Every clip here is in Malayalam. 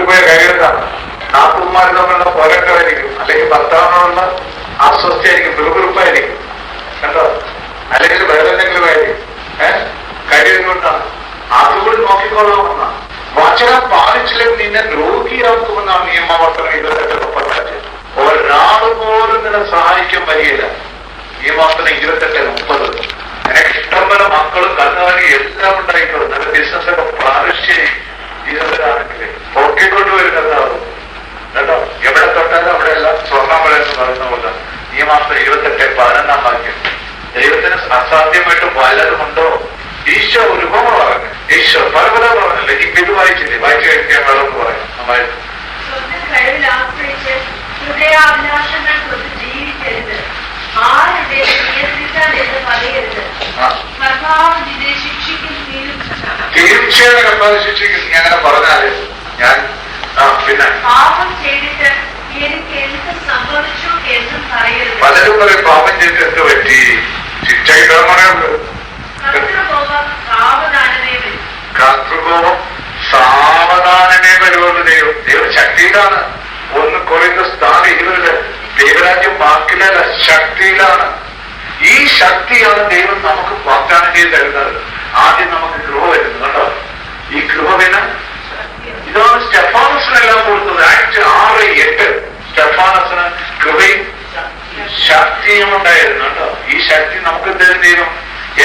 പോയ കാര്യം എന്താണ്? നാത്തുമാർ തമ്മിലുള്ള പോരാട്ടമായിരിക്കും, അല്ലെങ്കിൽ ഭർത്താവിനോടുള്ള അസ്വസ്ഥയായിരിക്കും, പിറുപിറുപ്പായിരിക്കും, കണ്ടോ? അല്ലെങ്കിൽ വേറെ എന്തെങ്കിലും ആയിരിക്കും. കാര്യം എന്തുകൊണ്ടാണ്? അതുകൊണ്ട് നോക്കിക്കൊള്ളാമെന്നാണ്. വചനം പാലിച്ചില്ലെങ്കിൽ നിന്നെ ദ്രോഹിയാക്കുമെന്നാണ് നിയമാവർത്തനം 28:30. ഒരാൾ പോലും നിന്നെ സഹായിക്കാൻ വരികയില്ല. നിയമാവർത്തനം 28:30. നിനക്ക് ഇഷ്ടം പോലെ മക്കളും കന്നുകാലി എല്ലാം ഉണ്ടായിക്കോളും. നല്ല ബിസിനസ്സൊക്കെ പ്രാവശ്യ ജീവിതത്തിലാണെങ്കിൽ പൊക്കിക്കൊണ്ടുവരുന്നതാവും, കേട്ടോ? എവിടെ തൊട്ടാലും അവിടെയെല്ലാം സ്വർണ്ണമല എന്ന് പറയുന്ന പോലെ. നിയമാവർത്തനം 28:11 വാക്യം. ദൈവത്തിന് അസാധ്യമായിട്ട് വല്ലതുമുണ്ടോ? ഈശോ ഒരു ഉപമ പറഞ്ഞു. ഈശോ പല പറഞ്ഞില്ല. ഈ ഇത് വായിച്ചില്ലേ? വായിച്ചു കഴിക്കാൻ വേണമെന്ന് പറയാം. നന്നായിട്ട് തീർച്ചയായും കർത്താവ് ശിക്ഷിക്കും. നീ അങ്ങനെ പറഞ്ഞാല് ഞാൻ പിന്നെ പലരും പറയും പാപം ചെയ്തിട്ട് എന്ത് പറ്റി? ശിക്ഷ കിട്ടാൻ കർത്തൃകോപം സാവധാനമേ വരുവുള്ളൂ. ദൈവം ശക്തിയിലാണ്. 1 കൊറിന്തോസ് 4:20 ദൈവരാജ്യം വാക്കിലല്ല ശക്തിയിലാണ്. ഈ ശക്തിയാണ് ദൈവം നമുക്ക് വാഗ്ദാനം ചെയ്ത് തരുന്നത്. ആദ്യം നമുക്ക് കൃപ വരുന്നു, കേട്ടോ? ഈ കൃപവിന് ഇതാണ് സ്റ്റെഫാനസിനെല്ലാം കൊടുത്തത്. ആക്ട് 6:8 സ്റ്റെഫാനസിന് കൃപയും ശക്തിയും ഉണ്ടായിരുന്നു, കേട്ടോ? ഈ ശക്തി നമുക്ക് തരുന്ന ദൈവം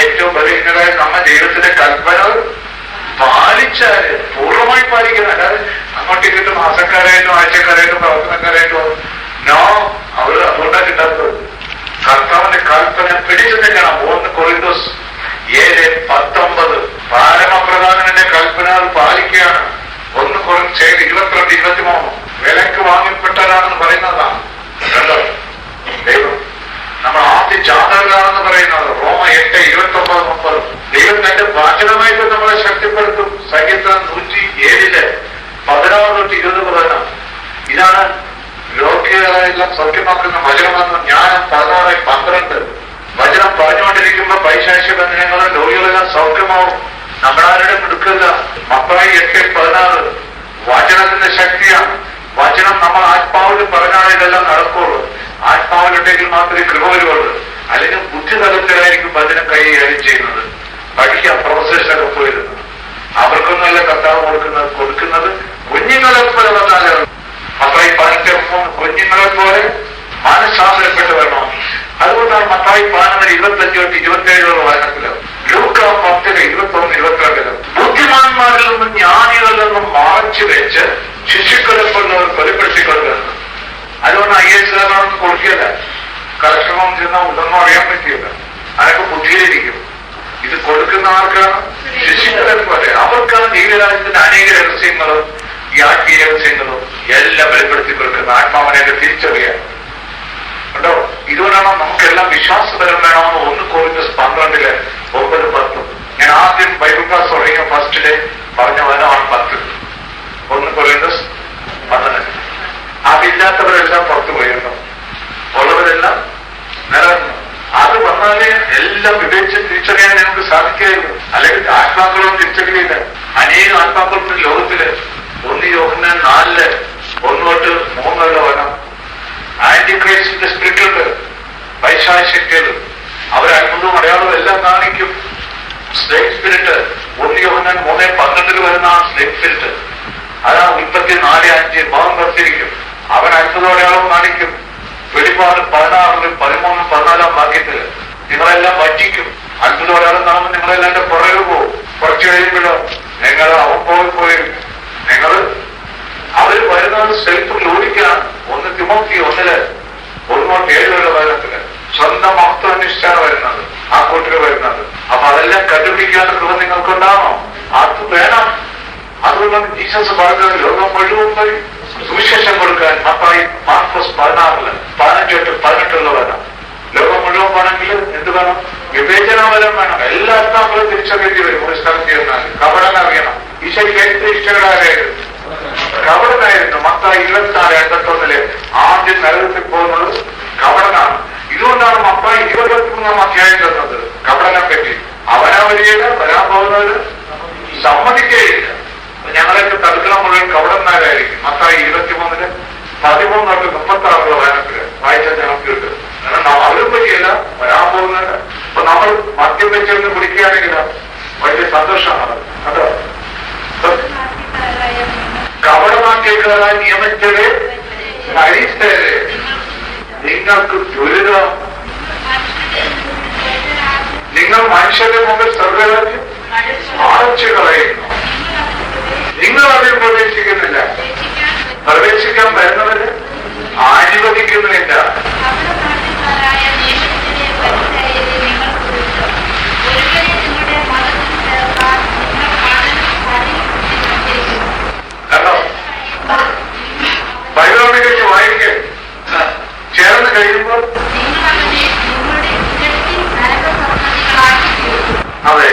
ഏറ്റവും ബലഹീനരായ നമ്മ ദൈവത്തിന്റെ കൽപ്പന പാലിച്ചാല് പൂർണ്ണമായി പാലിക്കണം. അല്ലാതെ അങ്ങോട്ട് കിട്ടും മാസക്കാരായിട്ടും ആഴ്ചക്കാരായിട്ടും പ്രവർത്തനക്കാരായിട്ടും നോ, അവര് അതുകൊണ്ടാണ് കിട്ടാത്തത്. കർത്താവിന്റെ കൽപ്പന പിടിച്ചു നിൽക്കണം. 1 കൊറിന്തോസ് 7:19 പരമപ്രധാനന്റെ കൽപ്പനകൾ പാലിക്കുകയാണ്. 1 കൊറിന്തോസ് 22:23 വിലക്ക് വാങ്ങപ്പെട്ടവരാണെന്ന് പറയുന്നതാണ്, കണ്ടോ? ദൈവം നമ്മൾ ആദ്യ ജാതകരാണെന്ന് പറയുന്നത്. റോമ 8:29-30 ദൈവം തന്റെ വാചനമായിട്ട് നമ്മളെ ശക്തിപ്പെടുത്തും. സംഗീതം 107 16-20 ഇതാണ് രോഗികളെല്ലാം സൗഖ്യമാക്കുന്ന വചനമെന്ന്. ജ്ഞാനം 16:12 വചനം പറഞ്ഞുകൊണ്ടിരിക്കുമ്പോ പൈശാചിക ബന്ധനങ്ങളും രോഗികളെല്ലാം സൗഖ്യമാവും. നമ്മളാരുടെ എടുക്കില്ല. മത്തായി 8:16 വചനത്തിന്റെ ശക്തിയാണ്. വചനം നമ്മൾ ആത്മാവിൽ പറഞ്ഞാൽ ഇതെല്ലാം നടക്കുള്ളൂ. ആത്മാവിലുണ്ടെങ്കിൽ മാത്രമേ കൃപ വരുള്ളൂ. അല്ലെങ്കിൽ ബുദ്ധി തലത്തിലായിരിക്കും വചനം കൈകാര്യം ചെയ്യുന്നത്. പഠിക്കാം, പ്രൊഫസേഴ്സൊക്കെ പോയിരുന്നു. അവർക്കൊന്നുമല്ല കർത്താവ് കൊടുക്കുന്നത് കുഞ്ഞുങ്ങളെ പോലെ വന്നാലും. മത്തായി 18:3 കുഞ്ഞുങ്ങളെ പോലെ മനഃശാസ്ത്രപ്പെട്ട് വരണം. അതുകൊണ്ടാണ് മത്തായി 11:25-27 വചനത്തില്. ലൂക്ക 10:21-22 ബുദ്ധിമാന്മാരിൽ നിന്നും ജ്ഞാനികളിൽ നിന്നും മറച്ചു വെച്ച് ശിശുക്കളെ കൊണ്ടവർ കൊലപ്പെടുത്തിക്കൊണ്ടിരുന്നു. അതുകൊണ്ട് IAS കൊടുക്കില്ല. കർഷകം ചെന്നാൽ ഒന്നും അറിയാൻ പറ്റില്ല. അതൊക്കെ ബുദ്ധിയിലിരിക്കും. ഇത് കൊടുക്കുന്ന ആർക്കാണ്? ശിശുക്കളെ പോലെ. അവർക്കാണ് ദൈവരാജ്യത്തിന്റെ അനേക രഹസ്യങ്ങളും ഈ ആത്മീയ രഹസ്യങ്ങളും എല്ലാം വെളിപ്പെടുത്തി കൊടുക്കുന്ന ആത്മാവിനെയൊക്കെ തിരിച്ചറിയാൻ, കേട്ടോ? ഇതുകൊണ്ടാണ് നമുക്കെല്ലാം വിശ്വാസപരം വേണമെന്ന് 1 കൊറിന്തോസ് 12:9-10 ഞാൻ ആദ്യം ബൈബിൾ ക്ലാസ് തുടങ്ങിയ ഫസ്റ്റ് ഡേ പറഞ്ഞ വചനമാണ് 10. 1 കൊറിന്തോസ് 11. അതില്ലാത്തവരെല്ലാം പുറത്തു പോയിരുന്നു, ഉള്ളവരെല്ലാം നിലനിന്നു. അത് വന്നാലേ എല്ലാം വിവേചിച്ച് തിരിച്ചറിയാൻ ഞങ്ങൾക്ക് സാധിക്കുകയുള്ളൂ. അല്ലെങ്കിൽ ആത്മാക്കളും തിരിച്ചറിയില്ല. അനേകം ആത്മാക്കളും ലോകത്തില് 1 യോഹന്നാൻ 4:1-3 വനം ആന്റി ക്രൈസ്റ്റിന്റെ സ്പിരിറ്റുണ്ട്. പൈശാചികശക്തികൾ അവർ അത്ഭുതവും അടയാളവും എല്ലാം കാണിക്കും. സ്നേക് സ്പിരിറ്റ് 1 യോഹന്നാൻ 3:12 വരുന്ന ആ സ്നേക് സ്പിരിറ്റ് അതാ 34:5 ഭാഗം വർത്തിരിക്കും. അവൻ അത്ഭുതം അടയാളവും കാണിക്കും. വെളിപ്പാട് 16-13-14 വാക്യത്തില് നിങ്ങളെല്ലാം വഞ്ചിക്കും. അത്ഭുതം അടയാളം കാണുമ്പോൾ നിങ്ങളെല്ലാം എന്റെ പുറകെ പോകും. കുറച്ച് കഴിയുമ്പോഴോ നിങ്ങൾ അവൻ പോയി അവര് വരുന്നത് സെൽഫ് ഗ്ലോറിക്കാണ്. 1 തിമോത്തി 1:1-7 വചനത്തില് സ്വന്തം മഹത്വനിഷ്ഠാണ് വരുന്നത്. ആ കൂട്ടര് വരുന്നത്. അപ്പൊ അതെല്ലാം കണ്ടുപിടിക്കാത്ത കൃപ നിങ്ങൾക്കുണ്ടാണോ? അത് വേണം. അതുകൊണ്ടാണ് ജീസസ് പറഞ്ഞത് ലോകം മുഴുവൻ പോയി സുവിശേഷം കൊടുക്കാൻ. മാർക്കോസ് 16:15-18 വരണം. ലോകം മുഴുവൻ വേണമെങ്കിൽ എന്ത് വേണം? വിവേചനവരം വേണം. എല്ലാ ആത്മാക്കളും തിരിച്ചറിയേണ്ടി വരും. ഒരു സ്ഥലത്ത് ചെന്നാൽ കപടൻ അറിയണം. ഈശോയ്ക്ക് ഏറ്റവും ഇഷ്ടങ്ങളായിരുന്നു കപടനായിരുന്നു. മത്തായി 24:81 ആദ്യം നരകത്തിൽ പോകുന്നത് കപടനാണ്. ഇതുകൊണ്ടാണ് മത്തായി 23 തന്നത് കപടനെ പറ്റി. അവനാ വരികയില്ല, വരാൻ പോകുന്നവര് സമ്മതിക്കുകയില്ല. ഞങ്ങളൊക്കെ തടുക്കണം മുഴുവൻ കപടന്മാരായിരിക്കും. 13-36 വായനത്തില് വായിച്ചാൽ ഞങ്ങൾക്ക് കിട്ടും. കാരണം അവരും പറ്റിയല്ല, വരാൻ പോകുന്നത്. അപ്പൊ നമ്മൾ മദ്യം വെച്ചൊന്ന് കുടിക്കുകയാണെങ്കിൽ വലിയ സന്തോഷമാണ്. അതോ കപടമാക്കിയക്കാരായി നിയമിച്ചത് ഫരീസയരെ നിങ്ങൾക്ക് ദുരിതം, നിങ്ങൾ മനുഷ്യരുടെ മുമ്പിൽ സ്വർഗ്ഗരാജ്യം അടച്ചു കളയുന്നു. നിങ്ങൾ അതിൽ പ്രവേശിക്കുന്നില്ല, പ്രവേശിക്കാൻ വരുന്നവര് അനുവദിക്കുന്നില്ല. കണ്ടോ, ബൈബിളിനെ കുറിച്ച് വായിക്കുക. ചേർന്ന് കഴിയുമ്പോൾ അതെ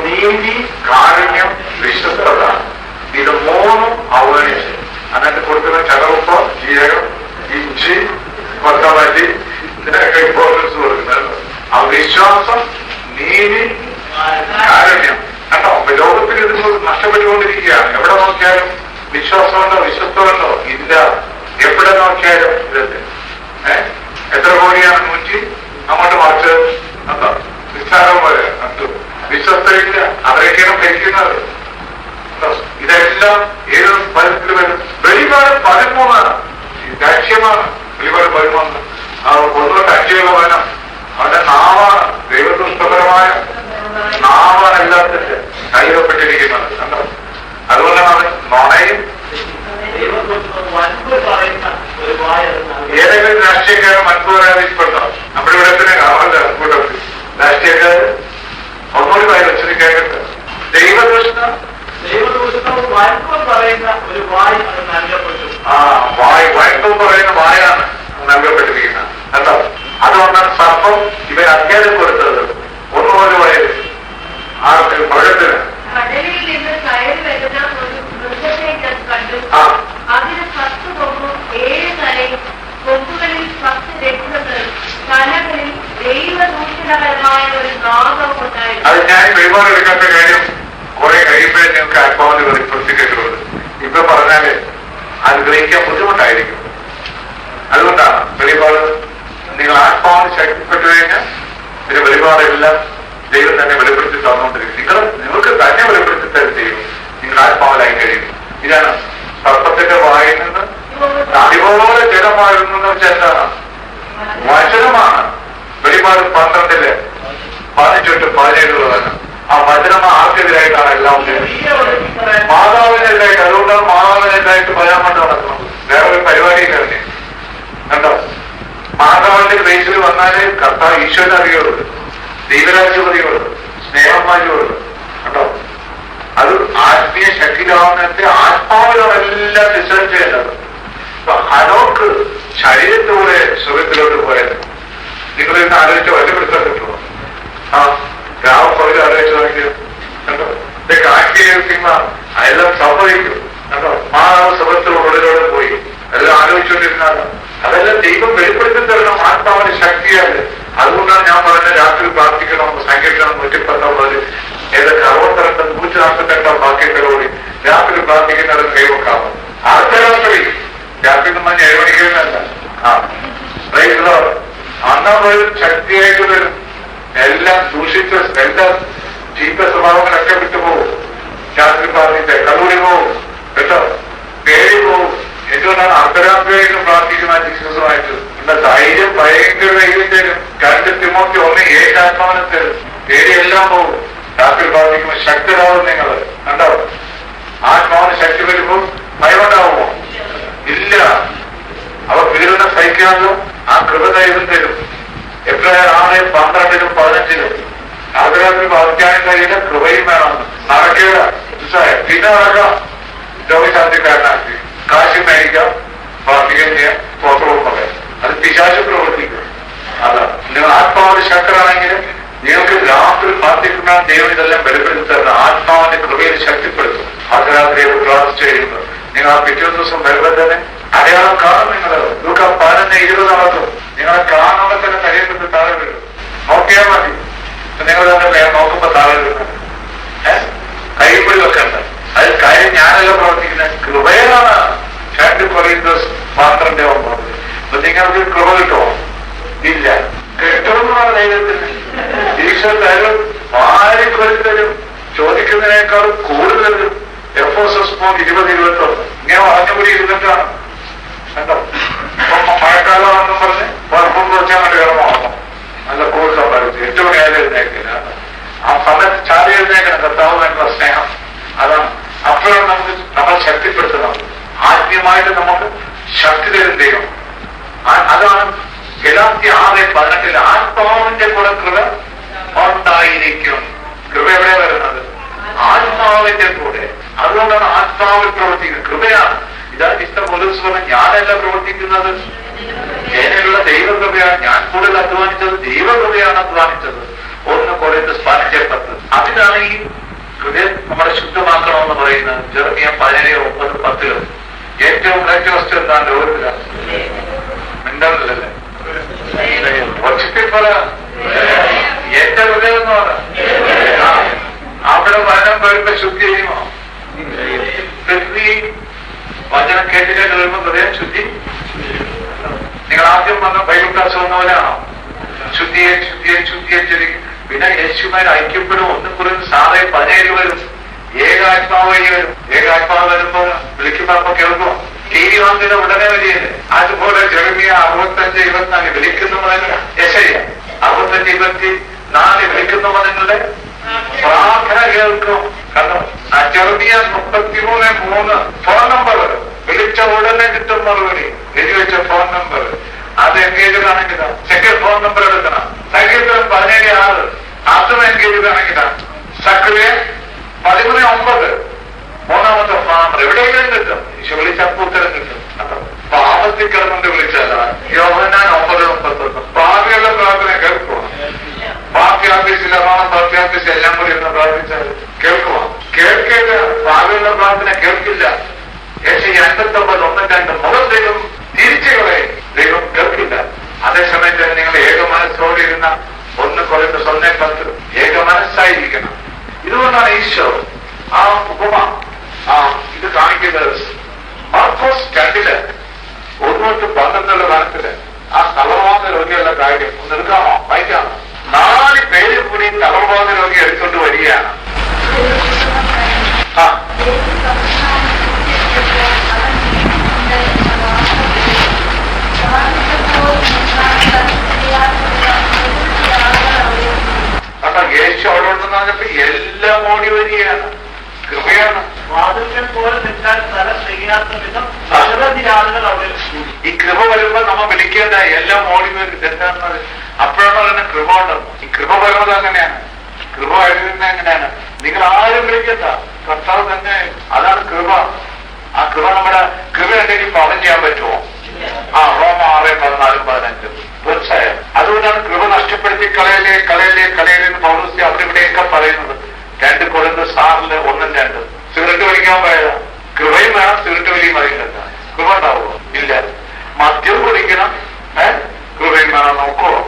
നീതി, കാരുണ്യം, വിശ്വസ്തത, ഇത് മൂന്നും അവഗണിച്ച് അതിനകത്ത് കൊടുക്കുന്ന ചതവുപ്പ്, ജീരകം, ഇഞ്ചി, കൊത്തമല്ലി, ഇതിനൊക്കെ ഇമ്പോർട്ടൻസ് കൊടുക്കുന്നത്. ആ വിശ്വാസം, നീതി, കാരുണ്യം. കേട്ടോ, ലോകത്തിൽ ഇത് നഷ്ടപ്പെട്ടുകൊണ്ടിരിക്കുകയാണ്. എവിടെ നോക്കിയാലും വിശ്വാസമുണ്ടോ, വിശ്വസ്തമുണ്ടോ? ഇല്ല. എവിടെ നോക്കിയാലും ഇതല്ലേ. എത്ര കോടിയാണ് 100 അങ്ങോട്ട് മറിച്ച് എന്തോ നിസ്സാരം പോലെ കണ്ടു. വിശ്വസ്തയില്ല, അവരൊക്കെയാണ് ഭരിക്കുന്നത്. ഇതെല്ലാം ഏത് ഫലത്തിൽ വരും? വെളിപാട് 13 ലക്ഷ്യമാണ്. വെളിപാട് 13 ഒന്നുകൊണ്ട് അഞ്ചുള്ള വനം അവന്റെ നാവാണ്. ദൈവദുഷ്ടപരമായ നാവാണ് എല്ലാത്തിന്റെ കൈവപ്പെട്ടിരിക്കുന്നത്. കണ്ടോ, അതുകൊണ്ടാണ് നുണയും. ഏതെങ്കിലും രാഷ്ട്രീയക്കാരൻ മൻപ് പരാതിപ്പെട്ടോ? നമ്മുടെ ഇവിടെ തന്നെ കാണാമല്ല കൂട്ടത്തിൽ രാഷ്ട്രീയക്കാര് ഒന്നുകൂടി വായിച്ചു കേൾക്കട്ടെ. ദൈവദൂഷണം പറയുന്ന ഒരു വായ് നൽകപ്പെട്ടു. വഴക്കം പറയുന്ന വായാണ് നൽകപ്പെട്ടിരിക്കുന്നത്. കേട്ടോ, അതുകൊണ്ടാണ് സർപ്പം ഇവർ അജ്ഞാനം കൊടുത്തത്. ഒന്നുപോലെ വയത് ആർക്ക് മൃഗത്തിന് അത് ഞാൻ വെളിപാട് എടുക്കാത്ത കാര്യം കുറെ കഴിയുമ്പോഴേ നിങ്ങൾക്ക് ആത്മാവിന് വെളിപ്പെടുത്തിക്കേണ്ടത്. ഇപ്പൊ പറഞ്ഞാല് അത് ഗ്രഹിക്കാൻ ബുദ്ധിമുട്ടായിരിക്കും. അതുകൊണ്ടാണ് വെളിപാട് നിങ്ങൾ ആത്മാവിന് ശക്തിപ്പെട്ടു കഴിഞ്ഞാൽ ഇതിന്റെ വെളിപാടെല്ലാം ദൈവം തന്നെ വെളിപ്പെടുത്തി തന്നുകൊണ്ടിരിക്കും. നിങ്ങൾക്ക് തന്നെ വെളിപ്പെടുത്തി തരും ദൈവം. നിങ്ങൾ ആത്മാവിലായി കഴിയും. ഇതാണ് സർപ്പത്തിന്റെ വായിൽ നിന്ന് അതിപോലെ ജലമായിരുന്നെന്ന് വെച്ചാൽ എന്താണ്? വചനമാണ്. വെളിപാട് 12 15-17 ആ വചനം ആർക്കെതിരായിട്ടാണ് എല്ലാം മാതാവിനെതിരായിട്ട്. അതുകൊണ്ടാണ് മാതാവിനെതിരായിട്ട് പറയാൻ വേണ്ടി നടക്കണം. വേറൊരു പരിപാടിയില്ലേ. കണ്ടോ, മാതാവിന്റെ ഗ്രേസിൽ വന്നാല് കർത്താവ് ഈശ്വരനറിയോട്, ദൈവരാജ്യപതിയോട്, സ്നേഹന്മാരോട്. കണ്ടോ, അത് ആത്മീയ ശക്തിയാവുന്നതിന്റെ ആത്മാവിനോടെല്ലാം റിസർച്ച് ചെയ്യേണ്ടത്. ഹനോക്ക് ശരീരത്തിലൂടെ സ്വർഗത്തിലോട്ട് പോയത് നിങ്ങളിന്ന് ആലോചിച്ച വലിയ പിടുത്തം കിട്ടുമോ? രാമപ്പകൽ ആലോചിച്ച് നോക്കിയോ? കണ്ടോ, ഇതൊക്കെ ആക്കിയിരിക്കുന്ന അതെല്ലാം സംഭവിക്കും. കണ്ടോ, മാതാവ് സ്വർഗത്തിലൂടെ പോയി എല്ലാം ആലോചിച്ചുകൊണ്ടിരുന്നാണ്. അതെല്ലാം ദൈവം വെളിപ്പെടുത്തി തരണം ആത്മാവിന്റെ ശക്തിയാല്. അതുകൊണ്ടാണ് ഞാൻ പറഞ്ഞ രാത്രി പ്രാർത്ഥിക്കണം. സങ്കീർത്തനം 119 ഏതൊക്കെ 62 148 വാക്യങ്ങളോട് രാത്രി പ്രാർത്ഥിക്കുന്നത് കൈവക്കാമോ? ആർക്കാണ് മുഴുവൻ ശക്തിയായിട്ട് വരും. എല്ലാം ദൂഷിച്ച എല്ലാം ചീത്ത സ്വഭാവങ്ങളൊക്കെ വിട്ടുപോകും. രാത്രി പ്രാർത്ഥിച്ച കള്ളൂരി പോവും കേട്ടോ, പേടി പോവും. എന്തുകൊണ്ടാണ് അർദ്ധരാത്രിയായിട്ട് പ്രാർത്ഥിക്കുന്ന ജീസസുമായിട്ട് ഉള്ള ധൈര്യം ഭയങ്കര ധൈര്യം തരും. 2 തിമോത്തി 1:7 ആത്മാവിനെ തരും. പേടിയെല്ലാം പോവും. രാത്രി പ്രാർത്ഥിക്കുമ്പോൾ ശക്തരാകും നിങ്ങൾ. കണ്ടോ, ആത്മാവിന് ശക്തി വരുമ്പോൾ ഭയമുണ്ടാവുമോ? ഇല്ല. അവ പീഡനം സഹിക്കാമല്ലോ. ആ കൃപ ദൈവം തരും. എബ്രായർ 6:12-15 അർദ്ധരാത്രി പ്രാർത്ഥിക്കാനും കഴിയില്ല, കൃപയും വേണം. നടക്കുക പിന്നെ നടക്കാം. രോഗശാന്തിക്കാരനാക്കി കാശ് മേടിക്കാം, പ്രാർത്ഥിക്കുകയും ചെയ്യാം, സ്തോത്രവും പറയാം. അത് പിശാച് പ്രവർത്തിക്കും. അതാണ് നിങ്ങൾ ആത്മാവിന്റെ ശക്തരാണെങ്കിൽ നിങ്ങൾക്ക് രാത്രി പ്രാർത്ഥിക്കുന്ന ദൈവം ഇതെല്ലാം വെളിപ്പെടുത്തി തരുന്ന ആത്മാവിന്റെ കൃപയിൽ ശക്തിപ്പെടുത്തും. അർദ്ധരാത്രിയെ പ്രാർത്ഥിച്ചു കഴിയുമ്പോൾ നിങ്ങൾ ആ പിറ്റേ ദിവസം വരുമ്പോൾ തന്നെ അടയാളം കാണും. നിങ്ങൾ നമുക്ക് 11:20 നടക്കും. നിങ്ങളെ കാണുമ്പോൾ തന്നെ കഴിയുമ്പോൾ താഴെ വീഴും. നോക്കിയാൽ മതി. നിങ്ങൾ തന്നെ നോക്കുമ്പോ താഴെ വീഴും. കൈപ്പിടി വെക്കണ്ട. അത് കാര്യം ഞാനല്ല പ്രവർത്തിക്കുന്നത്, കൃപയിലാണ്. 2 കൊറിന്തോസ് 12:9. അപ്പൊ നിങ്ങൾക്ക് കൃപ കിട്ടുമോ? ഇല്ല. കിട്ടുമെന്നാണ് ദൈവത്തിന്. ഈശോ തരും, വാരിക്കൊരുത്തരും, ചോദിക്കുന്നതിനേക്കാളും കൂടുതലും. എഫേസോസ് 20:21 ഇങ്ങനെ പറഞ്ഞുകൂടി ഇരുന്നിട്ടാണ് കേട്ടോ. മഴക്കാലമാണെന്നും പറഞ്ഞ് വർഷം കുറച്ചാൽ മതി കിടന്നു നല്ല കൂടുതൽ സമ്പാദിച്ചു. 8 മണിയായാലും എഴുന്നേക്കില്ല. ആ സമയത്ത് ചാടി എഴുന്നേക്കണം. കർത്താവുമായിട്ടുള്ള സ്നേഹം അതാണ്. അപ്പോഴാണ് നമ്മൾ ശക്തിപ്പെടുത്തുന്നത്. ആത്മീയമായിട്ട് നമുക്ക് ശക്തി തരും ദൈവം. അതാണ് ഗലാത്യ 6:18 ആത്മാവിന്റെ കൂടെ കൃപ ഉണ്ടായിരിക്കും. കൃപ എവിടെ വരുന്നത്? ആത്മാവിന്റെ കൂടെ. അതുകൊണ്ടാണ് ആത്മാവിൽ പ്രവർത്തിക്കുന്നത്. കൃപയാണ്. ഇതാണ് വിശുദ്ധ പൗലോസ് പറഞ്ഞ, ഞാനല്ല പ്രവർത്തിക്കുന്നത്, എന്നിലുള്ള ദൈവകൃപയാണ്. ഞാൻ കൂടുതൽ അധ്വാനിച്ചത് ദൈവകൃപയാണ് അധ്വാനിച്ചത്. 1 കൊരിന്തോസ് 15:10. അതിനാണ് ഈ ഹൃദയം നമ്മളെ ശുദ്ധമാക്കണമെന്ന് പറയുന്നത്. ജെറമിയ 17:9-10. ഏറ്റവും ലേറ്റസ്റ്റ് എന്താണ് ലോകത്തിലാണ്? മിണ്ടല്ലേ? ഒച്ചത്തിൽ പറ. എന്റെ ഹൃദയം എന്ന് പറ. അവിടെ വചനം വരുമ്പോ ശുദ്ധി ചെയ്യുമോ? വചനം കേട്ടിട്ട് വരുമ്പോ ഹൃദയം ശുദ്ധി. നിങ്ങൾ ആദ്യം വന്ന ബൈബിൾ ക്ലാസ് വന്നവരാണോ? ശുദ്ധിയെ ശുദ്ധിയെ ശുദ്ധിയെ ചൊരിക്കും. പിന്നെ യേശുമാർ ഐക്യപ്പെടും. 1 കൊരിന്തോസ് 6:17 വരും. ഏകാത്മാവ് വഴി വരും. ഏകാത്മാവ് വരുമ്പോ വിളിക്കുമ്പോ അപ്പൊ കേൾക്കുമോ? TV വന്നിട്ട് ഉടനെ വരികയല്ലേ? അതുപോലെ ജെറമിയ 65:24 വിളിക്കുന്ന മതങ്ങൾ. യെശയ്യാ 65:24 വിളിക്കുന്ന മതങ്ങളുടെ പ്രാർത്ഥന കേൾക്കും. കാരണം ജെറമിയ 33:3 ഫോൺ നമ്പർ വിളിച്ച ഉടനെ കിട്ടും മറുപടി. എഴുതി വെച്ച ഫോൺ നമ്പർ അത് എൻഗേജ് ആണെങ്കിലാണ്. സെക്കൻഡ് ഫോൺ നമ്പർ എടുക്കണം. സങ്കീർത്തനം 17:6 അതും എൻഗേജ് ആണെങ്കിലാണ്. സക്രിയ 13:9 മൂന്നാമത്തെ ഫോൺ നമ്പർ എവിടെയെങ്കിലും കിട്ടും. ഈശോ വിളിച്ചപ്പോൾ ഉത്തരം കിട്ടും. പാപത്തിൽ കിടന്നുകൊണ്ട് വിളിച്ചാലാണ്. യോഹന്നാൻ 9:31 പാപികളുടെ പ്രാർത്ഥന കേൾക്കുവാ. പാപ്യാപീസിൽ എറണാകുളം പാപ്യാപീസ് എല്ലാം കൂടി ഇരുന്ന് പ്രാർത്ഥിച്ചാൽ കേൾക്കുവാ. കേൾക്കേണ്ട പാപികളുടെ പ്രാർത്ഥന കേൾക്കില്ല. യേശയ്യ 59:1-2 മുഖം ദൈവം തിരിച്ചുകളെ ദൈവം കേൾക്കില്ല. അതേസമയത്ത് നിങ്ങൾ ഏക മനസ്സോടെ ഇരുന്ന 1 കൊരിന്തോസ് 1:10 ഏക മനസ്സായിരിക്കണം. ഇതുകൊണ്ടാണ് ഈശോ ആ ഉപമ ഇത് കാണിക്കുന്നത്. മാർക്കോസ് 2 1-12 കാലത്തില് ആ തളർവാദ രോഗിയുള്ള കാര്യം ഒന്ന് എടുക്കാമോ? വായിക്കാമോ? 4 പേര് കൂടി തളർവാദ രോഗി എടുത്തുകൊണ്ട് വരികയാണ്. അപ്പൊ യേശു അവിടെ ഉണ്ടെന്ന് പറഞ്ഞപ്പോ എല്ലാം ഓടി വരികയാണ്. കൃപയാണ്. ഈ കൃപ വരുമ്പോ നമ്മ വിളിക്കേണ്ട എല്ലാം ഓടി വരും. എന്താണെന്നത് അപ്പോഴാണ് പറയുന്നത് കൃപ ഉണ്ടെന്ന്. ഈ കൃപ വരുന്നത് അങ്ങനെയാണ്. കൃപ വരുന്നത് എങ്ങനെയാണ്? നിങ്ങൾ ആരും വിളിക്കണ്ട, കർത്താവ് തന്നെ. അതാണ് കൃപ. ആ കൃപ നമ്മുടെ കൃപ ഉണ്ടെങ്കിൽ പാപം ചെയ്യാൻ പറ്റുമോ? റോമ 6:14-15 തീർച്ചയായും. അതുകൊണ്ടാണ് കൃപ നഷ്ടപ്പെടുത്തി കളയലെന്ന് പൗലോസ് അവിടെ ഇവിടെയൊക്കെ പറയുന്നത്. 2 കൊരിന്തോസ് 6:1-2 സിഗരറ്റ് വലിക്കാൻ പോയതാ. കൃപയും വേണം, സിഗരറ്റ് വലിയും അറിയില്ല. കൃപ ഉണ്ടാവുമോ? ഇല്ല. മദ്യം കുടിക്കണം, കൃപയും വേണം. നോക്കുമോ?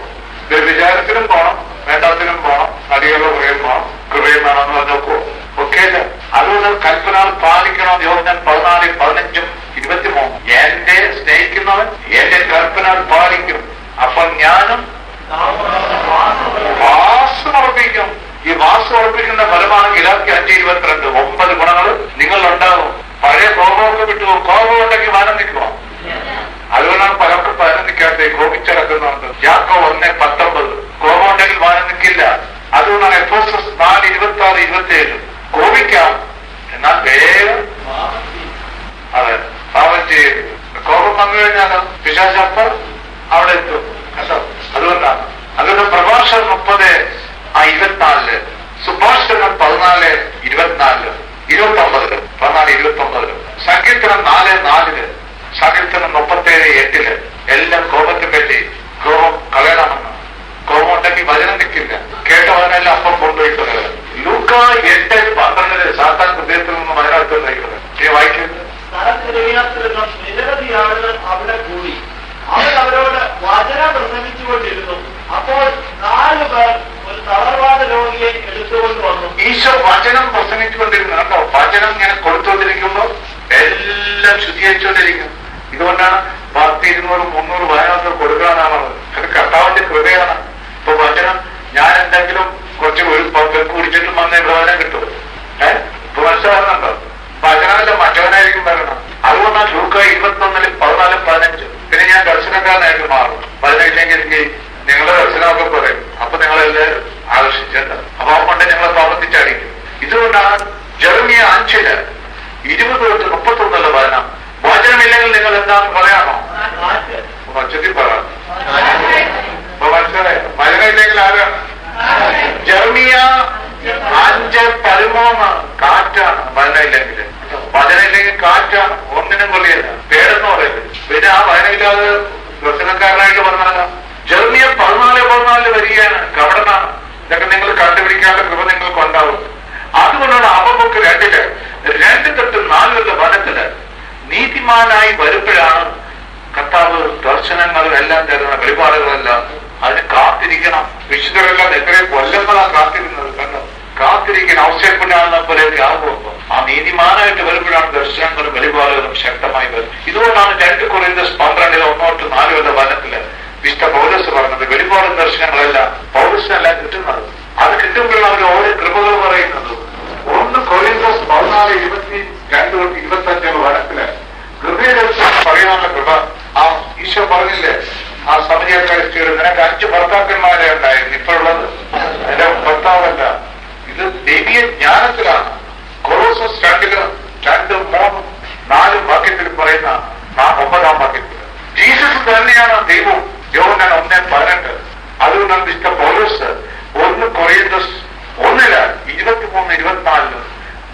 വിചാരത്തിനും പോണം, വേണ്ടാത്തിനും പോണം, നടികളുടെ കൃപയും പോണം, കൃപയും വേണമെന്ന് നോക്കുമോ? ഒക്കെ അതുകൊണ്ട് കൽപ്പനകൾ പാലിക്കണം. യോഹന്നാൻ 14:15-23 എന്റെ സ്നേഹിക്കുന്നവൻ എന്റെ കൽപ്പനകൾ പാലിക്കും, അപ്പൊ ഞാനും മനസ്സ് ഉറപ്പിക്കുന്ന ഫലമാണ് ഗലാത്യ 5:22. 9 ഗുണങ്ങൾ നിങ്ങളുണ്ടാകും. പഴയ കോപമൊക്കെ വിട്ടുപോകും. കോപം ഉണ്ടെങ്കിൽ വനം നിൽക്കുക. അതുകൊണ്ടാണ് പലർക്കും വനം നിൽക്കാത്ത, കോപിച്ചിറക്കുന്നുണ്ട്. യാക്കോബ് 1:19 കോപം ഉണ്ടെങ്കിൽ വനം നിൽക്കില്ല. അതുകൊണ്ടാണ് എഫേസ്യർ 4:26-27 കോപിക്കാം, എന്നാൽ വേഗം അതെ പാപം ചെയ്യരുത്. കോപം വന്നു കഴിഞ്ഞാൽ പിശാചപ്പർ അവിടെ എത്തും കേട്ടോ. അതുകൊണ്ടാണ്. അതുകൊണ്ട് പ്രഭാഷകൻ 30:24, സുഭാഷിതം 14:24, 29, 14-29, സങ്കീർത്തനം 4:4, സങ്കീർത്തനം 37:8 എല്ലാം കോപത്തെ പറ്റി. കോപം കളയണമെന്ന്. കോപം ഉണ്ടെങ്കിൽ വചനം നിൽക്കില്ല. കേട്ട വചനെല്ലാം അപ്പം കൊണ്ടുപോയിക്കുന്നത്. ലൂക്ക 8:12 സാത്താൻ ഹൃദയത്തിൽ നിന്ന് വചനത്തിൽ നയിക്കുന്നത്. ഇനി വായിക്കുന്നത്, നിരവധി ആളുകൾ അവിടെ കൂടി അവൻ അവരോട് വചനം പ്രസംഗിച്ചുകൊണ്ടിരുന്നു. അപ്പോൾ 4 പേർ ഒരു തളർവാദ രോഗിയെ എടുത്തുകൊണ്ട് വന്നു. ഈശോ വചനം പ്രസംഗിച്ചുകൊണ്ടിരുന്നു കേട്ടോ. വചനം ഇങ്ങനെ കൊടുത്തുകൊണ്ടിരിക്കുമ്പോൾ എല്ലാം ശുദ്ധീകരിച്ചുകൊണ്ടിരിക്കും. ഇതുകൊണ്ടാണ് 200-300 വചനങ്ങൾ കൊടുക്കാനാണത്. അത് കർത്താവിന്റെ കൃപയാണ്. ഇപ്പൊ വചനം ഞാൻ എന്തെങ്കിലും കുറച്ച് ഒരു കുടിച്ചിട്ടും വന്ന വചനം കിട്ടും. ഇപ്പൊ മനസ്സിലാകുന്നുണ്ടോ? വചനമല്ല മറ്റവനായിരിക്കും വരണം. അതുകൊണ്ടാണ് ലൂക്ക 21:14-15 പിന്നെ ഞാൻ ദർശനക്കാരനായിട്ട് മാറും. വചനമില്ലെങ്കിൽ എനിക്ക് നിങ്ങളുടെ ദർശനമൊക്കെ പറയും. അപ്പൊ നിങ്ങളെല്ലാവരും ആകർഷിച്ചത്. അപ്പൊ കൊണ്ട് നിങ്ങളെ പ്രവർത്തിച്ചടിക്കും. ഇതുകൊണ്ടാണ് ജെറമിയ 5:20-31 വചനം. വചനമില്ലെങ്കിൽ നിങ്ങൾ എന്താണെന്ന് പറയാമോ? മറ്റത്തിൽ പറയാം. അപ്പൊ മനസ്സിലായോ? വചനമില്ലെങ്കിൽ ആരാണ്? ജെറമിയ 5:13 കാറ്റാണ്. വചനമില്ലെങ്കിൽ വചനമില്ലെങ്കിൽ കാറ്റാണ്. ഒന്നിനും കൊള്ളിയല്ല. പേരെന്ന് പറയുന്നത്. പിന്നെ ആ വചനമില്ലാതെ ദർശനക്കാരനായിട്ട് പറഞ്ഞാലോ? ജെറമിയ 14:14 വരികയാണ്. കവടനാണ്. ഇതൊക്കെ നിങ്ങൾ കണ്ടുപിടിക്കാനുള്ള കൃപ നിങ്ങൾക്ക് ഉണ്ടാവും. അതുകൊണ്ടാണ് ഹബക്കൂക്ക് 2:4 വനത്തില് നീതിമാനായി വരുമ്പോഴാണ് കർത്താവ് ദർശനങ്ങളും എല്ലാം തരുന്ന വെളിപാടുകളെല്ലാം. അതിന് കാത്തിരിക്കണം. വിശുദ്ധരെല്ലാം എത്രയോ കൊല്ലങ്ങളാണ് കാത്തിരുന്നത്. കണ്ടോ? കാത്തിരിക്കണം. അവസരപ്പെടാവുന്ന പോലെയൊക്കെ ആകുമ്പോൾ ആ നീതിമാനായിട്ട് വരുമ്പോഴാണ് ദർശനങ്ങളും വെളിപാടുകളും ശക്തമായി വരും. ഇതുകൊണ്ടാണ് 2 കൊരിന്ത്യർ 12:1-4 വനത്തില് വിശുദ്ധ പൗലോസ് പറഞ്ഞത് വെളിപാടും ദർശനങ്ങളെല്ലാം പൗലോസിനെല്ലാം കിട്ടുന്നത്. അത് കിട്ടുമ്പോഴാണ് അവർ ഓരോ കൃപകൾ പറയുന്നത്. 1 കൊരിന്ത്യർ 14:22-25 വനത്തില് ഹൃദയദർശനം പറയാനുള്ള കൃപ. ആ ഈശോ പറഞ്ഞില്ലേ ആ സമരിയക്കാരിയോട്, നിനക്ക് 5 ഭർത്താക്കന്മാരെ ഉണ്ടായിരുന്നു, ഇപ്പോഴുള്ളത് എന്റെ ഭർത്താവല്ല. ഇത് ദൈവീയ ജ്ഞാനത്തിലാണ്. കൊളോസസ് 2:3-4 വാക്യത്തിൽ പറയുന്ന 9-ാം വാക്യത്തിൽ ജീസസ് തന്നെയാണ് ദൈവവും. യോഹന്നാൻ 1:18. അതുകൊണ്ടാണ് വിശുദ്ധ പൗലോസ് 1 കൊരിന്ത്യർ 1:23-24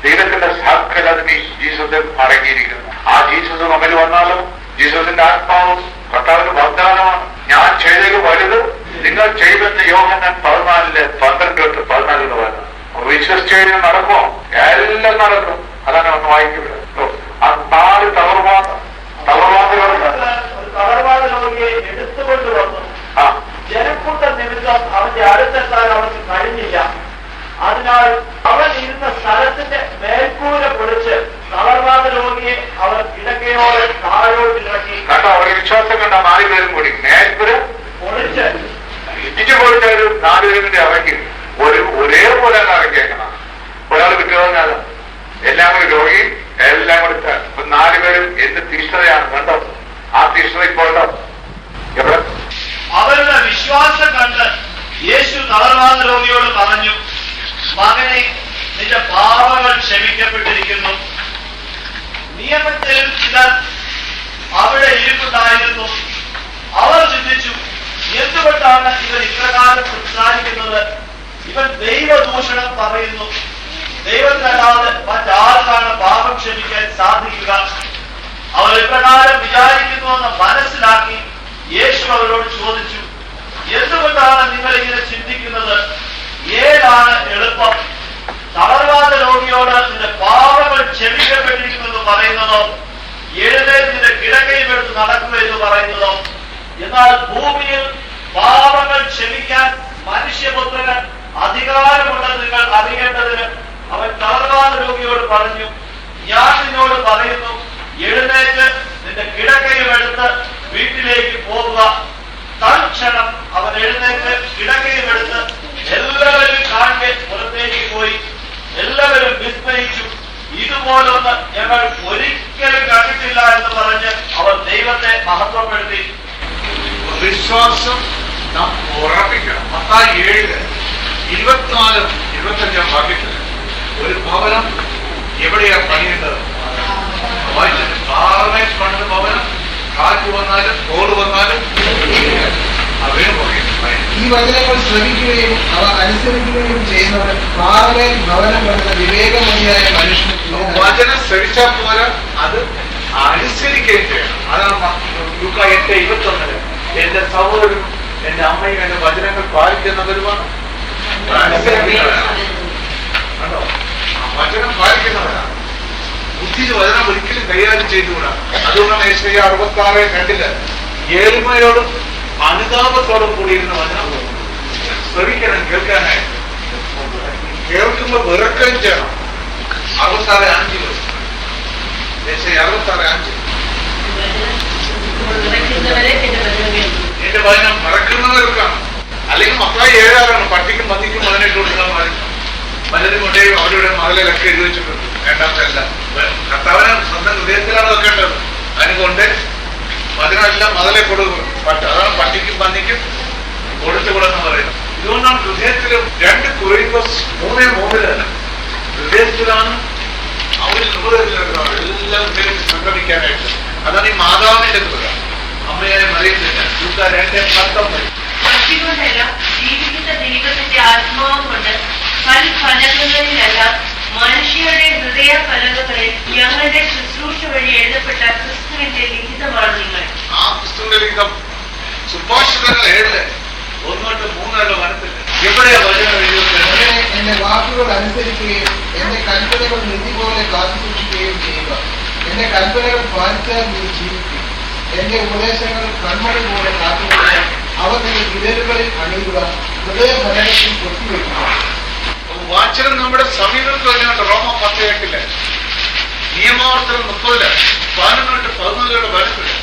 ദൈവത്തിന്റെ സകലതിന് ജീസസിൽ അടങ്ങിയിരിക്കുന്നു. ആ ജീസസ് നമ്മിൽ വന്നാലും ജീസസിന്റെ ആത്മാവും കർത്താവിന്റെ വാഗ്ദാനമാണ്. ഞാൻ ചെയ്തത് വലുത് നിങ്ങൾ ചെയ്തെന്ന് യോഹന്നാൻ 14:12-14 പറയുന്നത്. വിശ്വസിച്ച് കഴിഞ്ഞാൽ നടക്കുമോ? എല്ലാം നടക്കും. അതാണ് ഒന്ന് വായിക്കുന്നത്. ആ 4 തളർവാദങ്ങളുണ്ട്. തളർവാദ രോഗിയെ എടുത്തുകൊണ്ട് വന്നു. ജനക്കൂട്ടം നിമിത്തം അവന്റെ അടുത്തെത്താൻ അവർക്ക് കഴിഞ്ഞില്ല. അതിനാൽ അവൻ ഇരുന്ന സ്ഥലത്തിന്റെ മേൽക്കൂര പൊളിച്ച് തളർവാദ രോഗിയെ അവർ കിടക്കയോടെ താഴോട്ടിറക്കി. കണ്ടോ? അവരുടെ വിശ്വാസം കണ്ട 4 പേരും കൂടി മേൽക്കൂര പൊളിച്ച് ഇടിച്ചു പൊളിച്ച ഒരു 4 പേരും കൂടി ഇറക്കി ഒരേപോലെ ഇറക്കിയേക്കണം. ഒരാൾ വിട്ടുപോകുന്നത് എല്ലാം കൂടി രോഗി എല്ലാം കൂടി 4 പേരും എന്ത് തീഷ്ണതയാണ്. കണ്ടോ? ആ തീഷ്ണത ഇപ്പോൾ എവിടെ? അവരുടെ വിശ്വാസം കണ്ട് യേശു തളർവാദ രോഗിയോട് പറഞ്ഞു, മകനെ, നിന്റെ പാപങ്ങൾ ക്ഷമിക്കപ്പെട്ടിരിക്കുന്നു. നിയമത്തിൽ ചിലർ അവിടെ ഇരിപ്പുണ്ടായിരുന്നു. അവർ ചിന്തിച്ചു, എന്തുകൊണ്ടാണ് ഇവർ ഇപ്രകാരം സംസാരിക്കുന്നത്? ഇവൻ ദൈവദൂഷണം പറയുന്നു. ദൈവത്തിനല്ലാതെ മറ്റാർക്കാണ് പാപം ക്ഷമിക്കാൻ സാധിക്കുക? അവർ ഇപ്രകാരം വിചാരിക്കുന്നുവെന്ന് മനസ്സിലാക്കി യേശു അവരോട് ചോദിച്ചു, എന്തുകൊണ്ടാണ് നിങ്ങൾ ഇങ്ങനെ ചിന്തിക്കുന്നത്? ഏതാണ് എളുപ്പം? തളർവാദ രോഗിയോട് നിന്റെ പാപങ്ങൾ ക്ഷമിക്കപ്പെട്ടിരിക്കുമെന്ന് പറയുന്നതോ, എഴുന്നേറ്റ് നിന്റെ കിടക്കയും എടുത്ത് നടക്കുക എന്ന് പറയുന്നതോ? എന്നാൽ ഭൂമിയിൽ പാപങ്ങൾ ക്ഷമിക്കാൻ മനുഷ്യപുത്രന് അധികാരമുണ്ടെന്ന് നിങ്ങൾ അറിയേണ്ടതിന് അവൻ തളർവാദ രോഗിയോട് പറഞ്ഞു, ഞാൻ നിന്നോട് പറയുന്നു, എഴുന്നേറ്റ് നിന്റെ കിടക്കയും എടുത്ത് വീട്ടിലേക്ക് പോകുക. തൽക്ഷണം അവൻ എഴുന്നേറ്റ് കിടക്കയും എടുത്ത് എല്ലാവരും കാണെ പുറത്തേക്ക് വിശ്വാസം നാം ഉറപ്പിക്കണം. മത്തായി 7:24-25 വാക്യത്തില് ഒരു ഭവനം എവിടെയാ പണിയേണ്ടത്? പാറമേൽ പണിത ഭവനം കാറ്റ് വന്നാലും കോട് വന്നാലും ഈ വചനങ്ങൾ ശ്രമിക്കുകയും അവ അനുസരിക്കുകയും ചെയ്യുന്നവർ പാറമേൽ ഭവനം പണിത വിവേകമതിയായ മനുഷ്യന്. വചനം ശ്രമിച്ചാൽ പോരാ, അത് അനുസരിക്കുകയും ചെയ്യണം. അതാണ് ലൂക്കാ 8:21 എന്റെ സഹോദരനും എന്റെ അമ്മയും എന്റെ വചനങ്ങൾ പാലിക്കുന്നവരുമാണ്. കണ്ടോ, വചനം പാലിക്കുന്നവരാണ്. ബുദ്ധിയിൽ വചനം ഒരിക്കലും കൈകാര്യം ചെയ്തുകൂടാ. അതുകൊണ്ടാണ് യേശയ്യ 66:2 ഏളിമയോടും അനുതാപത്തോടും കൂടിയിരുന്ന വചനം ശ്രമിക്കണം, കേൾക്കാനായിട്ട്. കേൾക്കുമ്പോൾ വിറക്കുകയും ചെയ്യണം. 66:5 യേശയ്യ 66:5 എന്റെ വചനം മറക്കുന്നവർക്കാണ്. അല്ലെങ്കിൽ മക്കളായി 7 പട്ടിക്കും പന്നിക്കും വചനിട്ട് കൊടുക്കാൻ പാടില്ല. പലരും കൊണ്ടേയും അവരുടെ മകളിലൊക്കെ എഴുതി വെച്ചിട്ടുണ്ട്. വേണ്ടാത്തല്ല, കർത്താവിനെ സ്വന്തം ഹൃദയത്തിലാണ് വെക്കേണ്ടത്. അതിനുകൊണ്ട് വചനമെല്ലാം മതലെ കൊടുക്കും. അതാണ് പട്ടിക്കും പന്നിക്കും കൊടുത്തുകൂടെന്ന് പറയുന്നത്. ഇതുകൊണ്ടാണ് ഹൃദയത്തിലും 2 കൊറിന്തോസ് 3:3 ഹൃദയത്തിലാണ് അവർ എല്ലാം ഹൃദയത്തിൽ സംഗമിക്കാനായിട്ട്. അതാണ് ഈ മാതാവിന്റെ കൃത. അമ്മയായ മറിയത്തില്ല. ലൂക്കാ 2:19 ജീവിക്കുന്ന ദൈവത്തിന്റെ ആത്മാവ് കൊണ്ട് ഫലങ്ങളിലല്ല മനുഷ്യരുടെ ഹൃദയ ഫലങ്ങളിൽ ഞങ്ങളുടെ ശുശ്രൂഷ വഴി എഴുതപ്പെട്ട ക്രിസ്തുവിന്റെ ലിഖിതമാണ് നിങ്ങൾ. ആ ക്രിസ്തുവിന്റെ ലിഖിതം സുഭാഷിതങ്ങൾ 7:1-3 വനത്തില്ല. എവിടെയാ വചനം എഴുതിയത്? എന്റെ വാക്കുകൾ അനുസരിക്കുകയും എന്റെ കൽപ്പനകൾ നിധി പോലെ കാത്തു സൂക്ഷിക്കുകയും ചെയ്യുക. എന്റെ കൽപ്പനകൾ പാലിച്ചാൽ നീ ജീവിക്കും. എന്റെ ഉപദേശങ്ങൾ കൺമണി പോലെ കാത്തുകൊള്ളുക. അവ നിന്റെ വിരലുകളിൽ അണിയുക. ഹൃദയ ഫലത്തിൽ കൊത്തിവെക്കുക. വാചനം നമ്മുടെ സമീപത്ത് തന്നെയുണ്ട്. റോമ 10:8 നിയമാവർത്തനം 30 11-14 വനത്തില്.